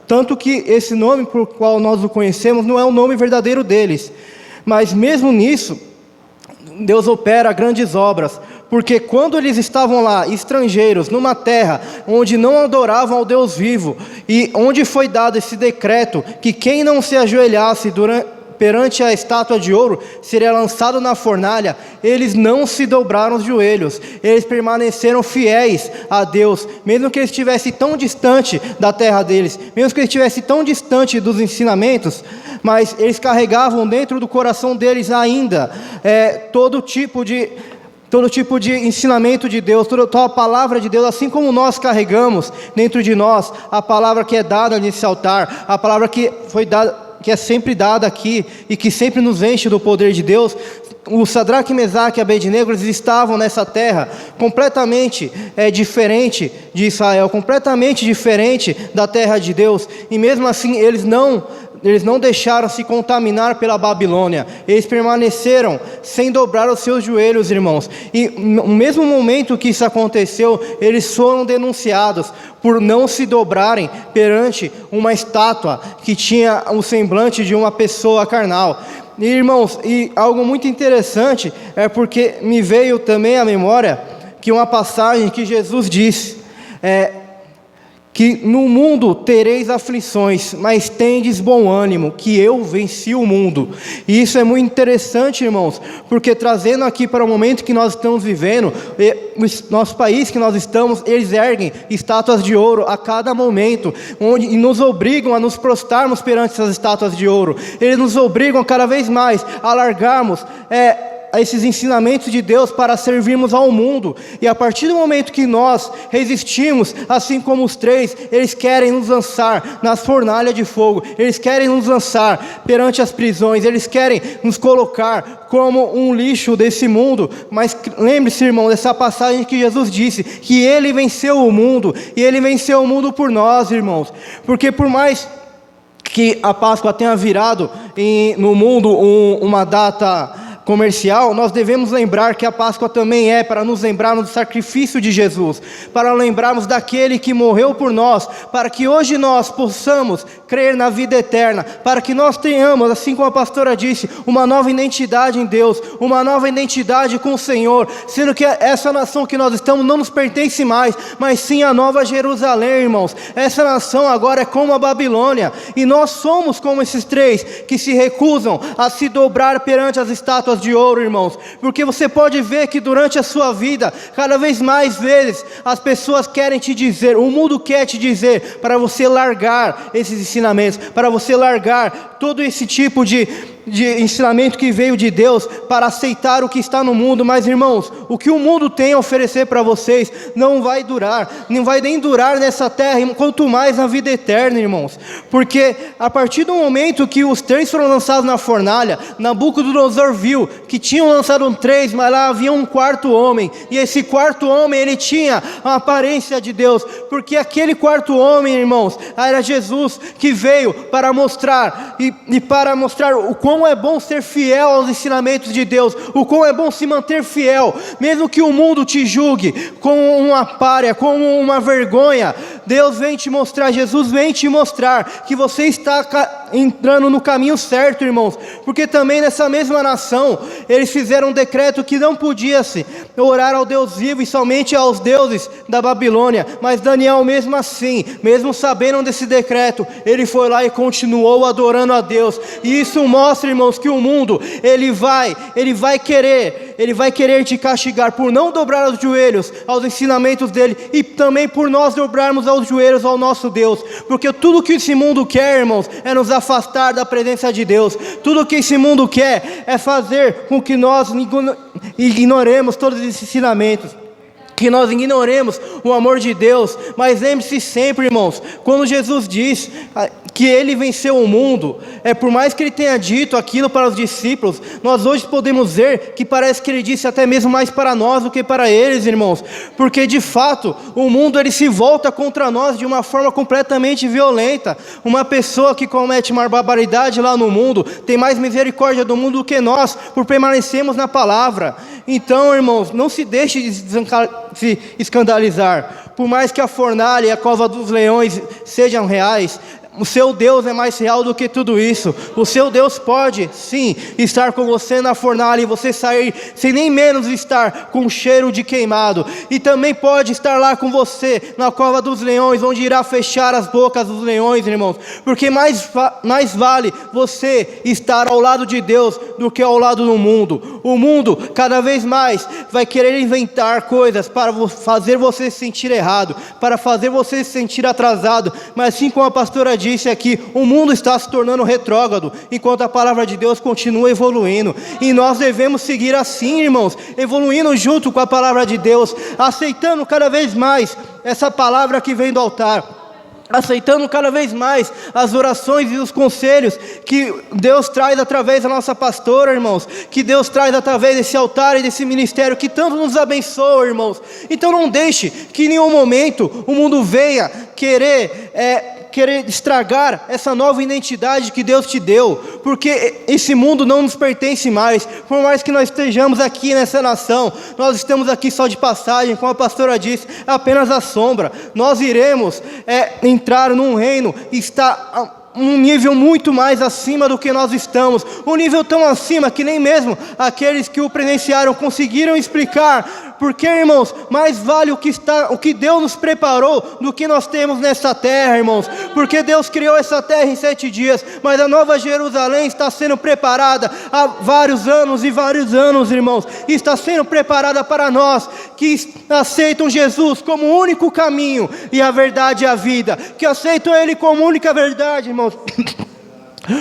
tanto que esse nome por qual nós o conhecemos não é o nome verdadeiro deles. Mas mesmo nisso, Deus opera grandes obras, porque quando eles estavam lá, estrangeiros, numa terra onde não adoravam ao Deus vivo, e onde foi dado esse decreto, que quem não se ajoelhasse perante a estátua de ouro seria lançado na fornalha, eles não se dobraram os joelhos, eles permaneceram fiéis a Deus, mesmo que eles estivessem tão distante da terra deles, mesmo que eles estivessem tão distante dos ensinamentos, mas eles carregavam dentro do coração deles ainda todo tipo de ensinamento de Deus, toda a palavra de Deus, assim como nós carregamos dentro de nós a palavra que é dada nesse altar, a palavra que foi dada, que é sempre dada aqui e que sempre nos enche do poder de Deus. O Sadraque, Mesaque e Abednego, eles estavam nessa terra completamente diferente de Israel, completamente diferente da terra de Deus, e mesmo assim eles não deixaram se contaminar pela Babilônia, eles permaneceram sem dobrar os seus joelhos, irmãos. E no mesmo momento que isso aconteceu, eles foram denunciados por não se dobrarem perante uma estátua que tinha o semblante de uma pessoa carnal. E, irmãos, e algo muito interessante é porque me veio também à memória que uma passagem que Jesus disse, que no mundo tereis aflições, mas tendes bom ânimo, que eu venci o mundo. E isso é muito interessante, irmãos, porque trazendo aqui para o momento que nós estamos vivendo, nosso país que nós estamos, eles erguem estátuas de ouro a cada momento, e nos obrigam a nos prostrarmos perante essas estátuas de ouro. Eles nos obrigam cada vez mais a largarmos a esses ensinamentos de Deus para servirmos ao mundo. E a partir do momento que nós resistimos, assim como os três, eles querem nos lançar nas fornalhas de fogo, eles querem nos lançar perante as prisões, eles querem nos colocar como um lixo desse mundo. Mas lembre-se, irmão, dessa passagem que Jesus disse, que Ele venceu o mundo, e Ele venceu o mundo por nós, irmãos. Porque por mais que a Páscoa tenha virado no mundo uma data comercial, nós devemos lembrar que a Páscoa também é para nos lembrarmos do sacrifício de Jesus, para lembrarmos daquele que morreu por nós, para que hoje nós possamos crer na vida eterna, para que nós tenhamos, assim como a pastora disse, uma nova identidade em Deus, uma nova identidade com o Senhor, sendo que essa nação que nós estamos não nos pertence mais, mas sim a Nova Jerusalém, irmãos. Essa nação agora é como a Babilônia, e nós somos como esses três que se recusam a se dobrar perante as estátuas de ouro, irmãos, porque você pode ver que durante a sua vida, cada vez mais vezes, as pessoas querem te dizer, o mundo quer te dizer, para você largar esses ensinamentos, para você largar todo esse tipo de ensinamento que veio de Deus, para aceitar o que está no mundo. Mas, irmãos, o que o mundo tem a oferecer para vocês não vai durar, não vai nem durar nessa terra, quanto mais na vida eterna, irmãos, porque a partir do momento que os três foram lançados na fornalha, Nabucodonosor viu que tinham lançado três, mas lá havia um quarto homem, e esse quarto homem, ele tinha a aparência de Deus, porque aquele quarto homem, irmãos, era Jesus, que veio para mostrar, e para mostrar o quão é bom ser fiel aos ensinamentos de Deus, o quão é bom se manter fiel, mesmo que o mundo te julgue como uma pária, como uma vergonha. Deus vem te mostrar, Jesus vem te mostrar que você está entrando no caminho certo, irmãos, porque também nessa mesma nação, eles fizeram um decreto que não podia-se orar ao Deus vivo e somente aos deuses da Babilônia, mas Daniel mesmo assim, mesmo sabendo desse decreto, ele foi lá e continuou adorando a Deus. E isso mostra, irmãos, que o mundo, ele vai querer te castigar por não dobrar os joelhos aos ensinamentos dele, e também por nós dobrarmos aos joelhos ao nosso Deus, porque tudo que esse mundo quer, irmãos, é nos afastar da presença de Deus. Tudo que esse mundo quer é fazer com que nós ignoremos todos esses ensinamentos, que nós ignoremos o amor de Deus. Mas lembre-se sempre, irmãos, quando Jesus diz que Ele venceu o mundo, por mais que Ele tenha dito aquilo para os discípulos, nós hoje podemos ver que parece que Ele disse até mesmo mais para nós do que para eles, irmãos, porque de fato o mundo ele se volta contra nós de uma forma completamente violenta. Uma pessoa que comete uma barbaridade lá no mundo tem mais misericórdia do mundo do que nós, por permanecermos na palavra. Então, irmãos, não se deixe de se escandalizar. Por mais que a fornalha e a cova dos leões sejam reais, o seu Deus é mais real do que tudo isso. O seu Deus pode sim estar com você na fornalha e você sair sem nem menos estar com cheiro de queimado. E também pode estar lá com você na cova dos leões, onde irá fechar as bocas dos leões, irmãos. Porque mais vale você estar ao lado de Deus do que ao lado do mundo. O mundo cada vez mais vai querer inventar coisas para fazer você se sentir errado, para fazer você se sentir atrasado. Mas assim como a pastora disse aqui, o mundo está se tornando retrógrado, enquanto a palavra de Deus continua evoluindo. E nós devemos seguir assim, irmãos, evoluindo junto com a palavra de Deus, aceitando cada vez mais essa palavra que vem do altar, aceitando cada vez mais as orações e os conselhos que Deus traz através da nossa pastora, irmãos, que Deus traz através desse altar e desse ministério que tanto nos abençoa, irmãos. Então não deixe que em nenhum momento o mundo venha querer estragar essa nova identidade que Deus te deu, porque esse mundo não nos pertence mais. Por mais que nós estejamos aqui nessa nação, nós estamos aqui só de passagem, como a pastora disse, é apenas a sombra. Nós iremos entrar num reino que está um nível muito mais acima do que nós estamos, um nível tão acima que nem mesmo aqueles que o presenciaram conseguiram explicar. Porque, irmãos, mais vale o que Deus nos preparou do que nós temos nessa terra, irmãos. Porque Deus criou essa terra em 7 dias, mas a Nova Jerusalém está sendo preparada há vários anos e vários anos, irmãos. E está sendo preparada para nós que aceitam Jesus como o único caminho e a verdade e a vida, que aceitam Ele como única verdade, irmãos.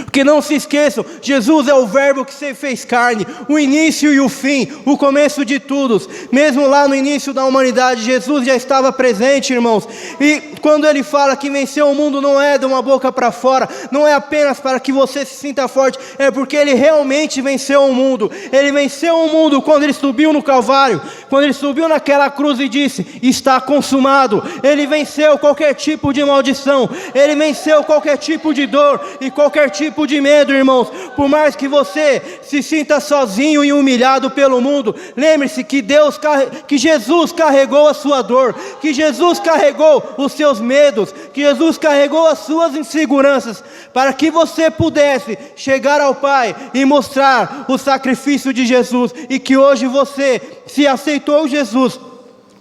Porque não se esqueçam, Jesus é o verbo que se fez carne, o início e o fim, o começo de tudo. Mesmo lá no início da humanidade, Jesus já estava presente, irmãos. E quando Ele fala que venceu o mundo, não é de uma boca para fora, não é apenas para que você se sinta forte, é porque Ele realmente venceu o mundo. Ele venceu o mundo quando Ele subiu no Calvário, quando Ele subiu naquela cruz e disse, está consumado. Ele venceu qualquer tipo de maldição, Ele venceu qualquer tipo de dor e qualquer tipo de medo, irmãos. Por mais que você se sinta sozinho e humilhado pelo mundo, lembre-se que Jesus carregou a sua dor, que Jesus carregou os seus medos, que Jesus carregou as suas inseguranças, para que você pudesse chegar ao Pai e mostrar o sacrifício de Jesus, e que hoje você, se aceitou Jesus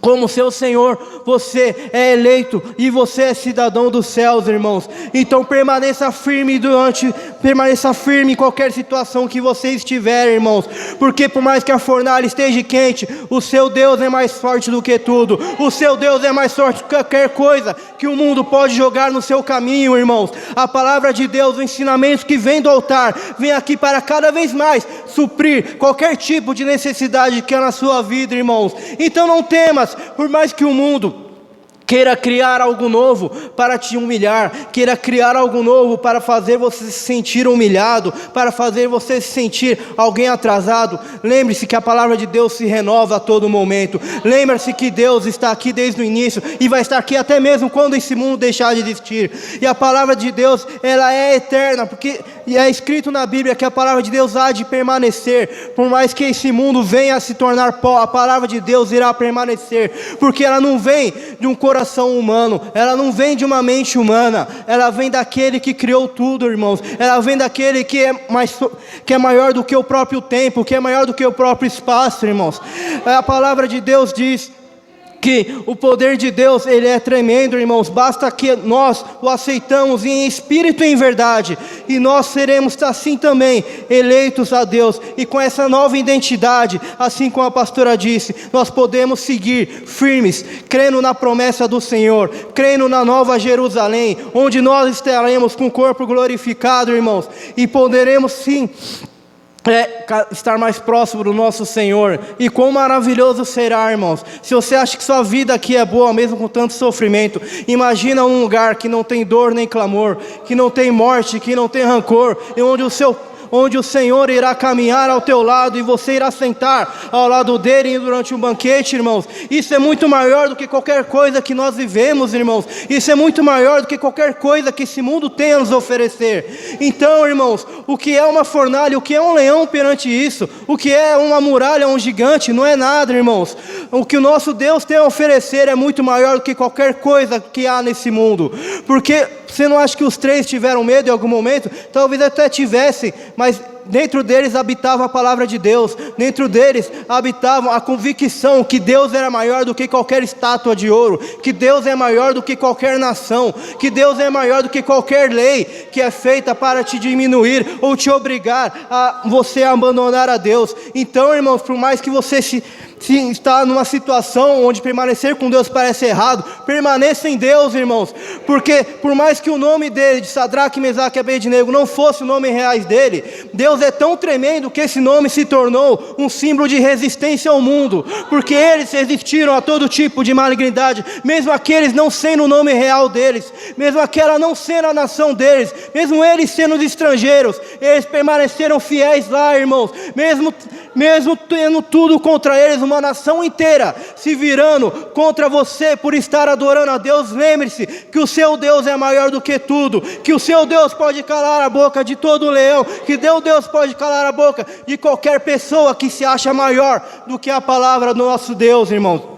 como seu Senhor, você é eleito e você é cidadão dos céus, irmãos. Então permaneça firme em qualquer situação que você estiver, irmãos. Porque por mais que a fornalha esteja quente, o seu Deus é mais forte do que tudo. O seu Deus é mais forte que qualquer coisa que o mundo pode jogar no seu caminho, irmãos. A palavra de Deus, o ensinamento que vem do altar, vem aqui para cada vez mais suprir qualquer tipo de necessidade que há na sua vida, irmãos. Então não temas, por mais que o mundo queira criar algo novo para te humilhar, queira criar algo novo para fazer você se sentir humilhado, para fazer você se sentir alguém atrasado. Lembre-se que a palavra de Deus se renova a todo momento. Lembre-se que Deus está aqui desde o início e vai estar aqui até mesmo quando esse mundo deixar de existir. E a palavra de Deus, ela é eterna, porque é escrito na Bíblia que a palavra de Deus há de permanecer. Por mais que esse mundo venha a se tornar pó, a palavra de Deus irá permanecer, porque ela não vem de um coração humano, ela não vem de uma mente humana, ela vem daquele que criou tudo, irmãos. Ela vem daquele que é maior do que o próprio tempo, que é maior do que o próprio espaço, irmãos. A palavra de Deus diz que o poder de Deus, ele é tremendo, irmãos. Basta que nós o aceitamos em espírito e em verdade, e nós seremos assim também eleitos a Deus. E com essa nova identidade, assim como a pastora disse, nós podemos seguir firmes, crendo na promessa do Senhor, crendo na nova Jerusalém, onde nós estaremos com o corpo glorificado, irmãos, e poderemos sim estar mais próximo do nosso Senhor. E quão maravilhoso será, irmãos, se você acha que sua vida aqui é boa, mesmo com tanto sofrimento. Imagina um lugar que não tem dor nem clamor, que não tem morte, que não tem rancor, e onde o Senhor irá caminhar ao teu lado, e você irá sentar ao lado dele durante um banquete, irmãos. Isso é muito maior do que qualquer coisa que nós vivemos, irmãos. Isso é muito maior do que qualquer coisa que esse mundo tem a nos oferecer. Então, irmãos, o que é uma fornalha, o que é um leão perante isso, o que é uma muralha, um gigante, não é nada, irmãos. O que o nosso Deus tem a oferecer é muito maior do que qualquer coisa que há nesse mundo. Porque você não acha que os três tiveram medo em algum momento? Talvez até tivessem, mas dentro deles habitava a palavra de Deus, dentro deles habitava a convicção que Deus era maior do que qualquer estátua de ouro, que Deus é maior do que qualquer nação, que Deus é maior do que qualquer lei que é feita para te diminuir ou te obrigar a você abandonar a Deus. Então, irmãos, por mais que você se está numa situação onde permanecer com Deus parece errado, permaneça em Deus, irmãos, porque por mais que o nome dele, de Sadraque, Mesaque e Abednego, não fosse o nome reais dele, Deus é tão tremendo que esse nome se tornou um símbolo de resistência ao mundo, porque eles resistiram a todo tipo de malignidade, mesmo aqueles não sendo o nome real deles, mesmo aquela não sendo a nação deles, mesmo eles sendo os estrangeiros, eles permaneceram fiéis lá, irmãos, mesmo tendo tudo contra eles, uma nação inteira se virando contra você por estar adorando a Deus. Lembre-se que o seu Deus é maior do que tudo, que o seu Deus pode calar a boca de todo leão, que Deus pode calar a boca de qualquer pessoa que se acha maior do que a palavra do nosso Deus, irmãos.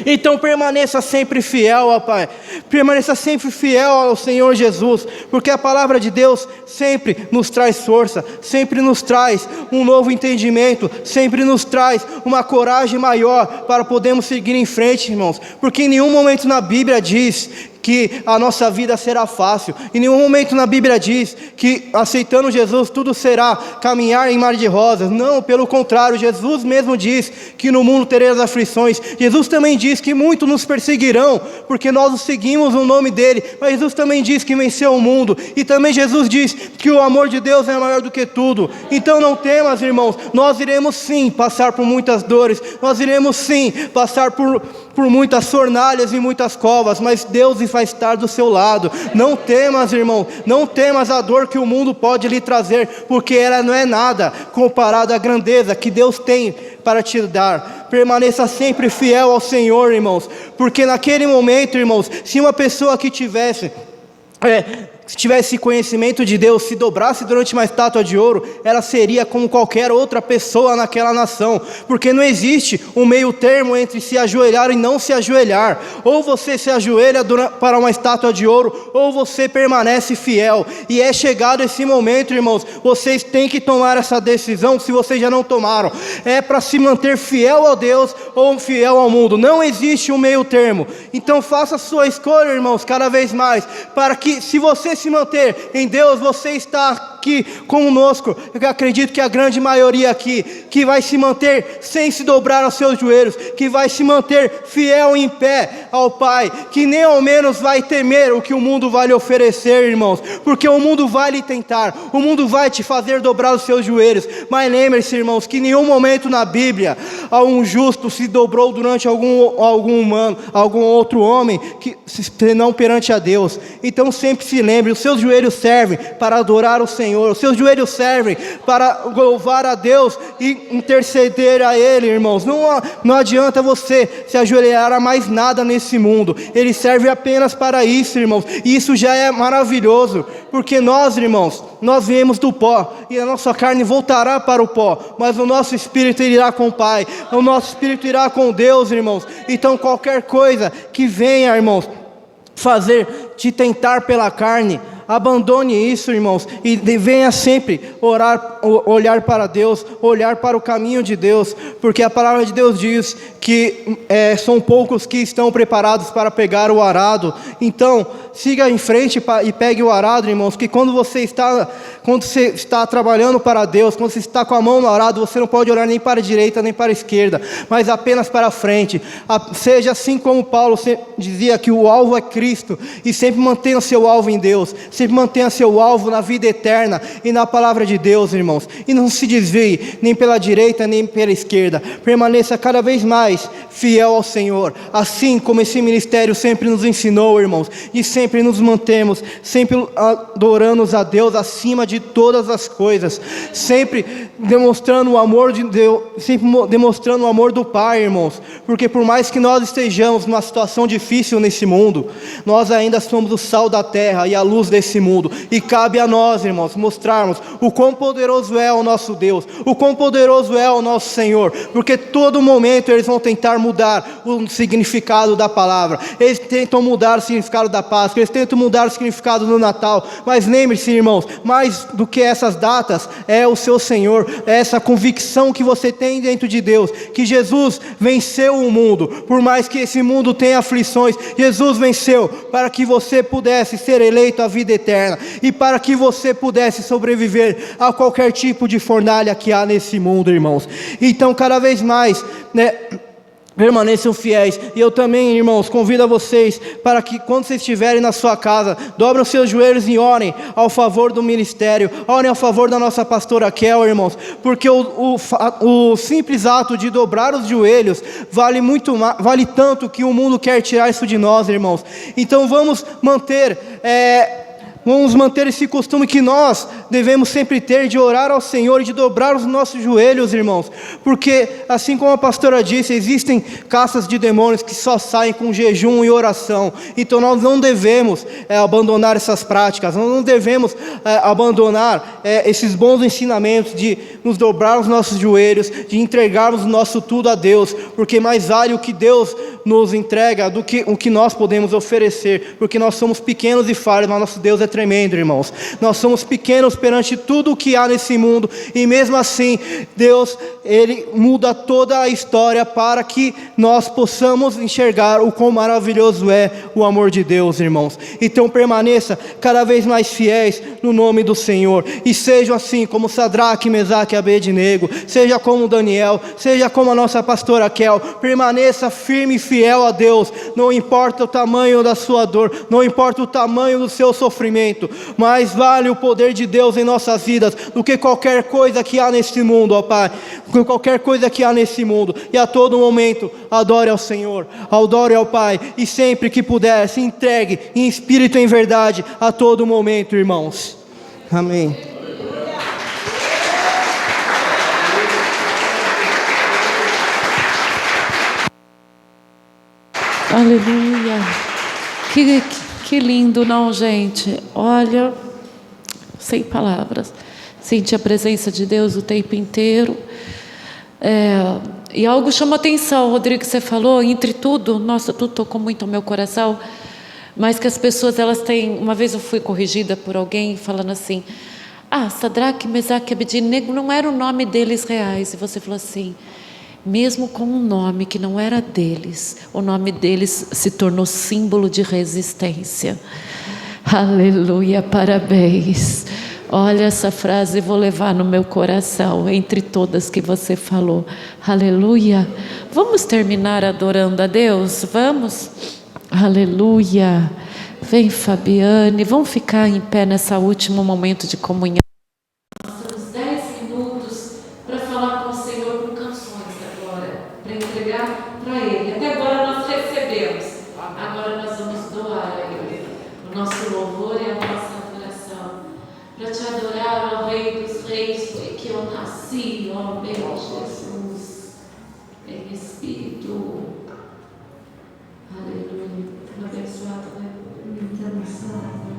Então permaneça sempre fiel ao Pai, permaneça sempre fiel ao Senhor Jesus, porque a palavra de Deus sempre nos traz força, sempre nos traz um novo entendimento, sempre nos traz uma coragem maior para podermos seguir em frente, irmãos, porque em nenhum momento na Bíblia diz que a nossa vida será fácil, em nenhum momento na Bíblia diz que aceitando Jesus tudo será caminhar em mar de rosas. Não, pelo contrário, Jesus mesmo diz que no mundo tereis aflições. Jesus também diz que muitos nos perseguirão porque nós seguimos o nome dele, mas Jesus também diz que venceu o mundo, e também Jesus diz que o amor de Deus é maior do que tudo. Então não temas, irmãos, nós iremos sim passar por muitas dores, nós iremos sim passar por muitas fornalhas e muitas covas, mas Deus vai estar do seu lado. Não temas, irmão, não temas a dor que o mundo pode lhe trazer, porque ela não é nada comparada à grandeza que Deus tem para te dar. Permaneça sempre fiel ao Senhor, irmãos, porque naquele momento, irmãos, se uma pessoa que tivesse conhecimento de Deus, se dobrasse durante uma estátua de ouro, ela seria como qualquer outra pessoa naquela nação, porque não existe um meio termo entre se ajoelhar e não se ajoelhar. Ou você se ajoelha para uma estátua de ouro, ou você permanece fiel. E é chegado esse momento, irmãos, vocês têm que tomar essa decisão, se vocês já não tomaram. É para se manter fiel a Deus ou fiel ao mundo, não existe um meio termo. Então faça a sua escolha, irmãos, cada vez mais, para que, se você se manter em Deus, você está aqui conosco. Eu acredito que a grande maioria aqui, que vai se manter sem se dobrar aos seus joelhos, que vai se manter fiel em pé ao Pai, que nem ao menos vai temer o que o mundo vai lhe oferecer, irmãos, porque o mundo vai lhe tentar, o mundo vai te fazer dobrar os seus joelhos, mas lembre-se, irmãos, que em nenhum momento na Bíblia um justo se dobrou durante algum outro homem, senão perante a Deus. Então sempre se lembre, os seus joelhos servem para adorar o Senhor, os seus joelhos servem para louvar a Deus e interceder a Ele, irmãos. Não adianta você se ajoelhar a mais nada nesse mundo, Ele serve apenas para isso, irmãos, e isso já é maravilhoso, porque nós, irmãos, nós viemos do pó, e a nossa carne voltará para o pó, mas o nosso espírito irá com o Pai, o nosso espírito irá com Deus, irmãos. Então qualquer coisa que venha, irmãos, fazer te tentar pela carne, Abandone isso, irmãos, e venha sempre olhar para Deus, olhar para o caminho de Deus, porque a palavra de Deus diz que são poucos que estão preparados para pegar o arado. Então, siga em frente e pegue o arado, irmãos, que quando você está trabalhando para Deus, quando você está com a mão no arado, você não pode olhar nem para a direita nem para a esquerda, mas apenas para a frente. Seja assim como Paulo dizia, que o alvo é Cristo, e sempre mantenha seu alvo em Deus, sempre mantenha seu alvo na vida eterna e na palavra de Deus, irmãos, e não se desvie nem pela direita nem pela esquerda. Permaneça cada vez mais fiel ao Senhor, assim como esse ministério sempre nos ensinou, irmãos, e sempre nos mantemos sempre adorando a Deus acima de todas as coisas, sempre demonstrando o amor de Deus, sempre demonstrando o amor do Pai, irmãos, porque por mais que nós estejamos numa situação difícil nesse mundo, nós ainda somos o sal da terra e a luz desse mundo, e cabe a nós, irmãos, mostrarmos o quão poderoso é o nosso Deus, o quão poderoso é o nosso Senhor, porque todo momento eles vão tentar mudar o significado da palavra, eles tentam mudar o significado da Páscoa, eles tentam mudar o significado do Natal, mas lembre-se, irmãos, mais do que essas datas, é o seu Senhor, é essa convicção que você tem dentro de Deus, que Jesus venceu o mundo, por mais que esse mundo tenha aflições, Jesus venceu, para que você pudesse ser eleito à vida eterna, e para que você pudesse sobreviver a qualquer tipo de fornalha que há nesse mundo, irmãos. Então, cada vez mais, permaneçam fiéis. E eu também, irmãos, convido a vocês para que quando vocês estiverem na sua casa, dobrem os seus joelhos e orem ao favor do ministério, orem ao favor da nossa pastora Kel, irmãos, porque o simples ato de dobrar os joelhos vale tanto que o mundo quer tirar isso de nós, irmãos. Então vamos manter esse costume que nós devemos sempre ter, de orar ao Senhor e de dobrar os nossos joelhos, irmãos, porque assim como a pastora disse, existem castas de demônios que só saem com jejum e oração. Então nós não devemos abandonar essas práticas, nós não devemos abandonar esses bons ensinamentos de nos dobrar os nossos joelhos, de entregarmos o nosso tudo a Deus, porque mais vale o que Deus nos entrega do que o que nós podemos oferecer, porque nós somos pequenos e falhos, mas nosso Deus é tremendo, irmãos. Nós somos pequenos perante tudo o que há nesse mundo, e mesmo assim Deus, Ele muda toda a história para que nós possamos enxergar o quão maravilhoso é o amor de Deus, irmãos. Então permaneça cada vez mais fiéis no nome do Senhor, e sejam assim como Sadraque, Mesaque e Abednego, seja como Daniel, seja como a nossa pastora Kel. Permaneça firme e fiel a Deus, não importa o tamanho da sua dor, não importa o tamanho do seu sofrimento, mais vale o poder de Deus em nossas vidas do que qualquer coisa que há neste mundo, ó Pai, do que qualquer coisa que há nesse mundo. E a todo momento adore ao Senhor, adore ao Pai, e sempre que puder se entregue em espírito e em verdade a todo momento, irmãos. Amém. Aleluia. Que lindo, não, gente? Olha, sem palavras. Sente a presença de Deus o tempo inteiro. E algo chama atenção, Rodrigo, que você falou, entre tudo, nossa, tudo tocou muito ao meu coração, mas que as pessoas, elas têm... Uma vez eu fui corrigida por alguém falando assim: Sadraque, Mesaque e Abednego não era o nome deles reais. E você falou assim: mesmo com um nome que não era deles, o nome deles se tornou símbolo de resistência. Aleluia, parabéns. Olha essa frase, vou levar no meu coração, entre todas que você falou. Aleluia. Vamos terminar adorando a Deus? Vamos? Aleluia. Vem, Fabiane, vamos ficar em pé nesse último momento de comunhão. Nós temos 10 minutos para falar com o Senhor com canções agora, para entregar para Ele. Até agora nós recebemos, agora nós vamos doar a Ele o nosso louvor e a nossa adoração, para te adorar, ó Rei dos Reis, foi que eu nasci, ó meu Jesus, em Espírito. Aleluia. Abençoado, né? Muito abençoado.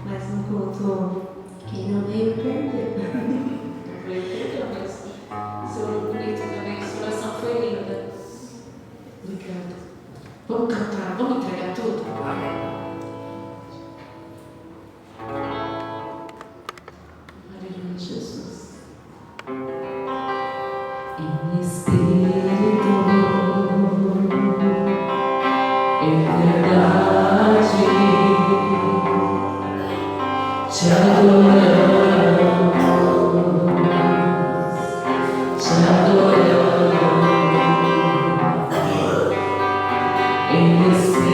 Mas um culto quem não veio perder. Não veio perder, mas seu bonito também, sua oração foi linda. Obrigada. Vamos cantar, vamos entregar tudo? Amém. Entregamos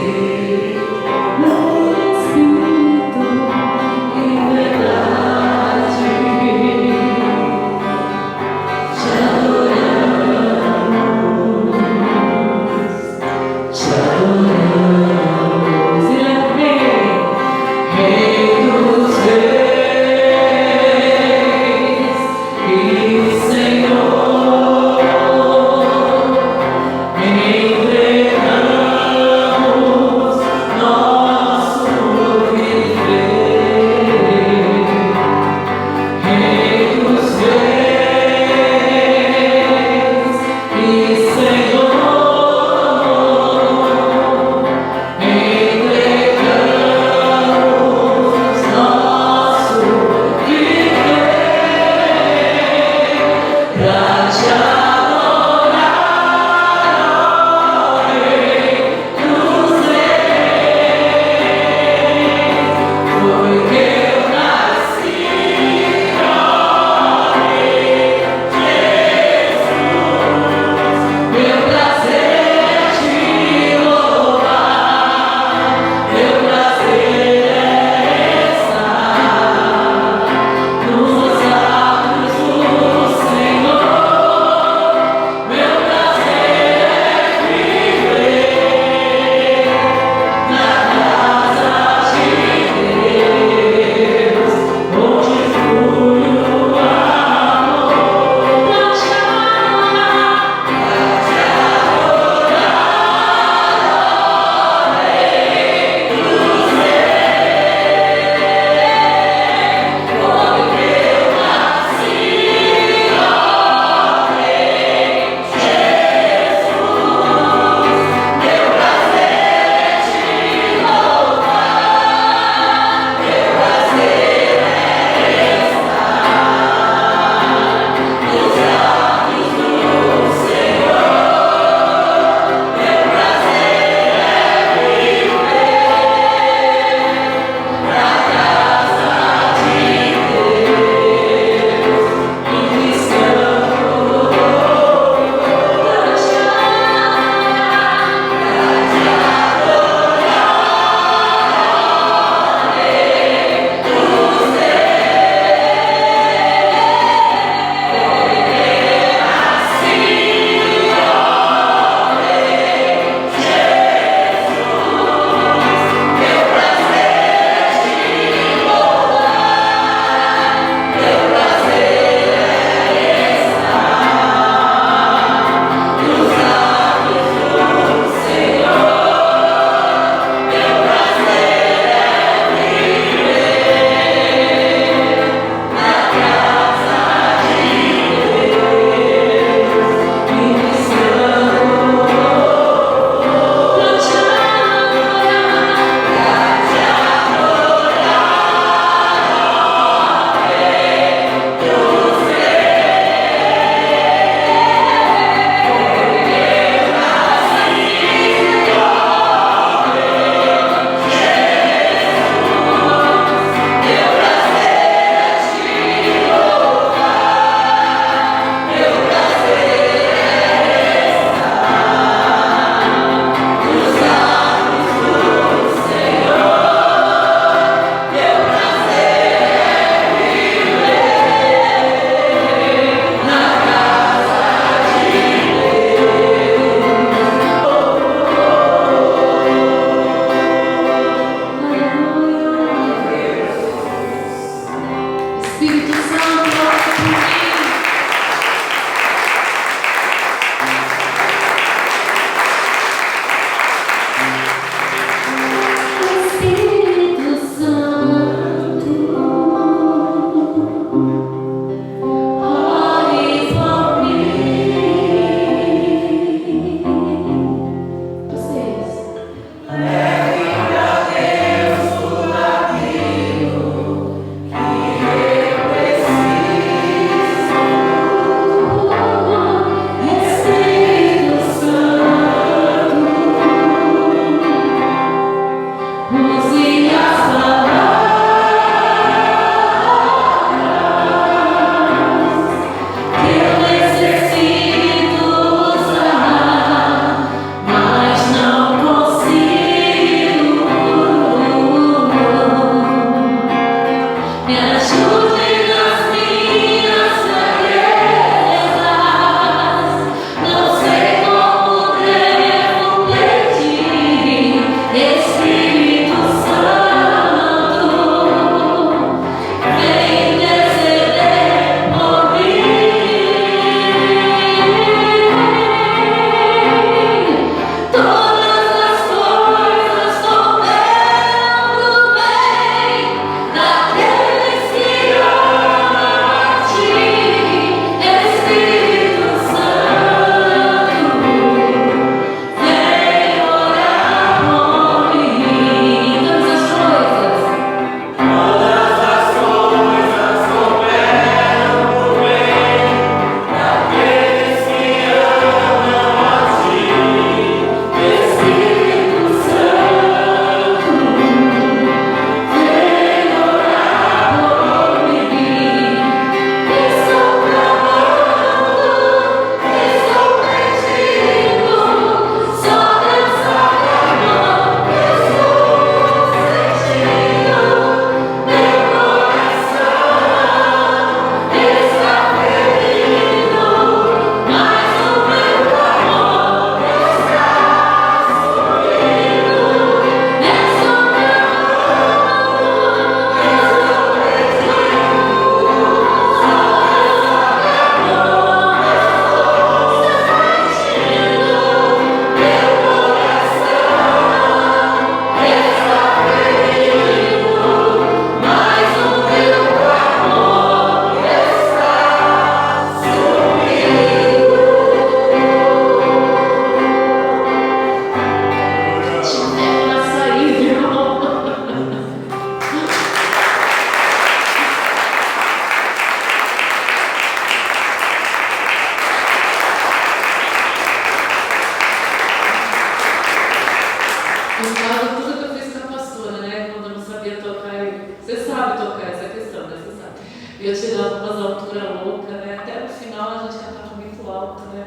Eu falo tudo que eu fiz com a pastora, né? Quando eu não sabia tocar. Você sabe tocar essa questão, né? Você sabe. Eu tirava umas alturas loucas, né? Até no final a gente cantava muito alto, né?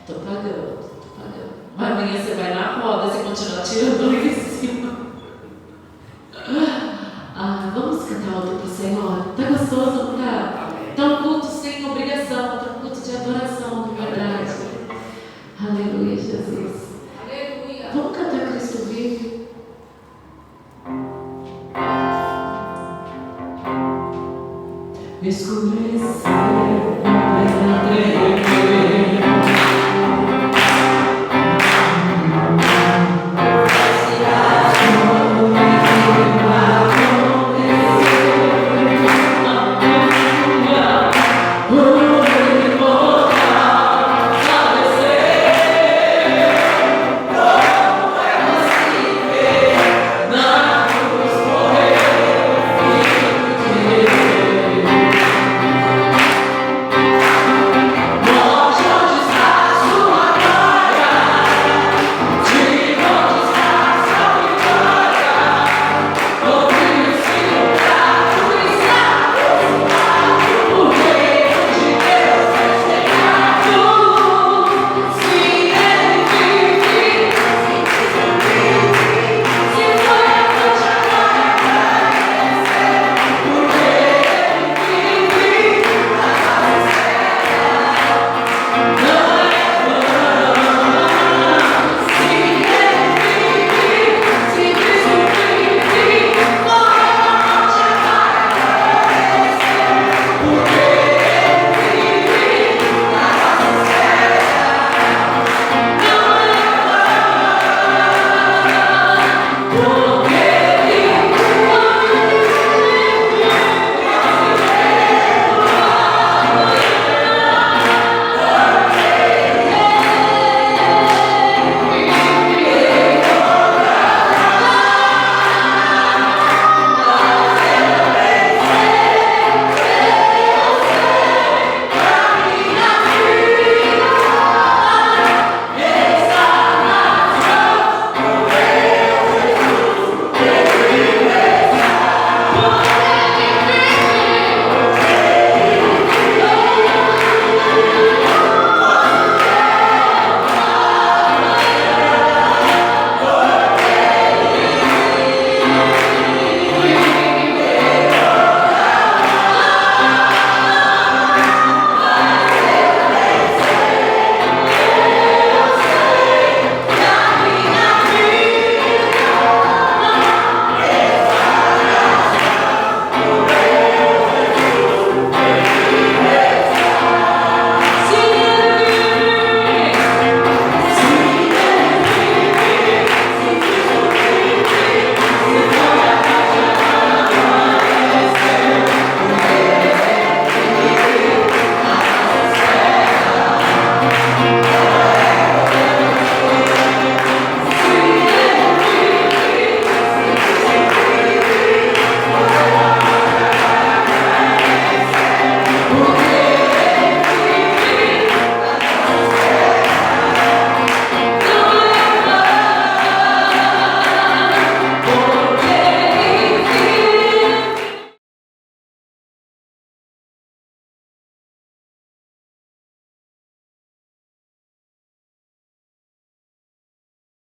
Tô pagando. Mas amanhã você vai na roda, você continua tirando lá em cima. Vamos cantar alto pro Senhor? Tá gostoso, não tá? Tá um culto sem obrigação, tá um culto de adoração, de verdade. Aleluia, Jesus. Aleluia. Vamos cantar Cristo vive. Me escolheu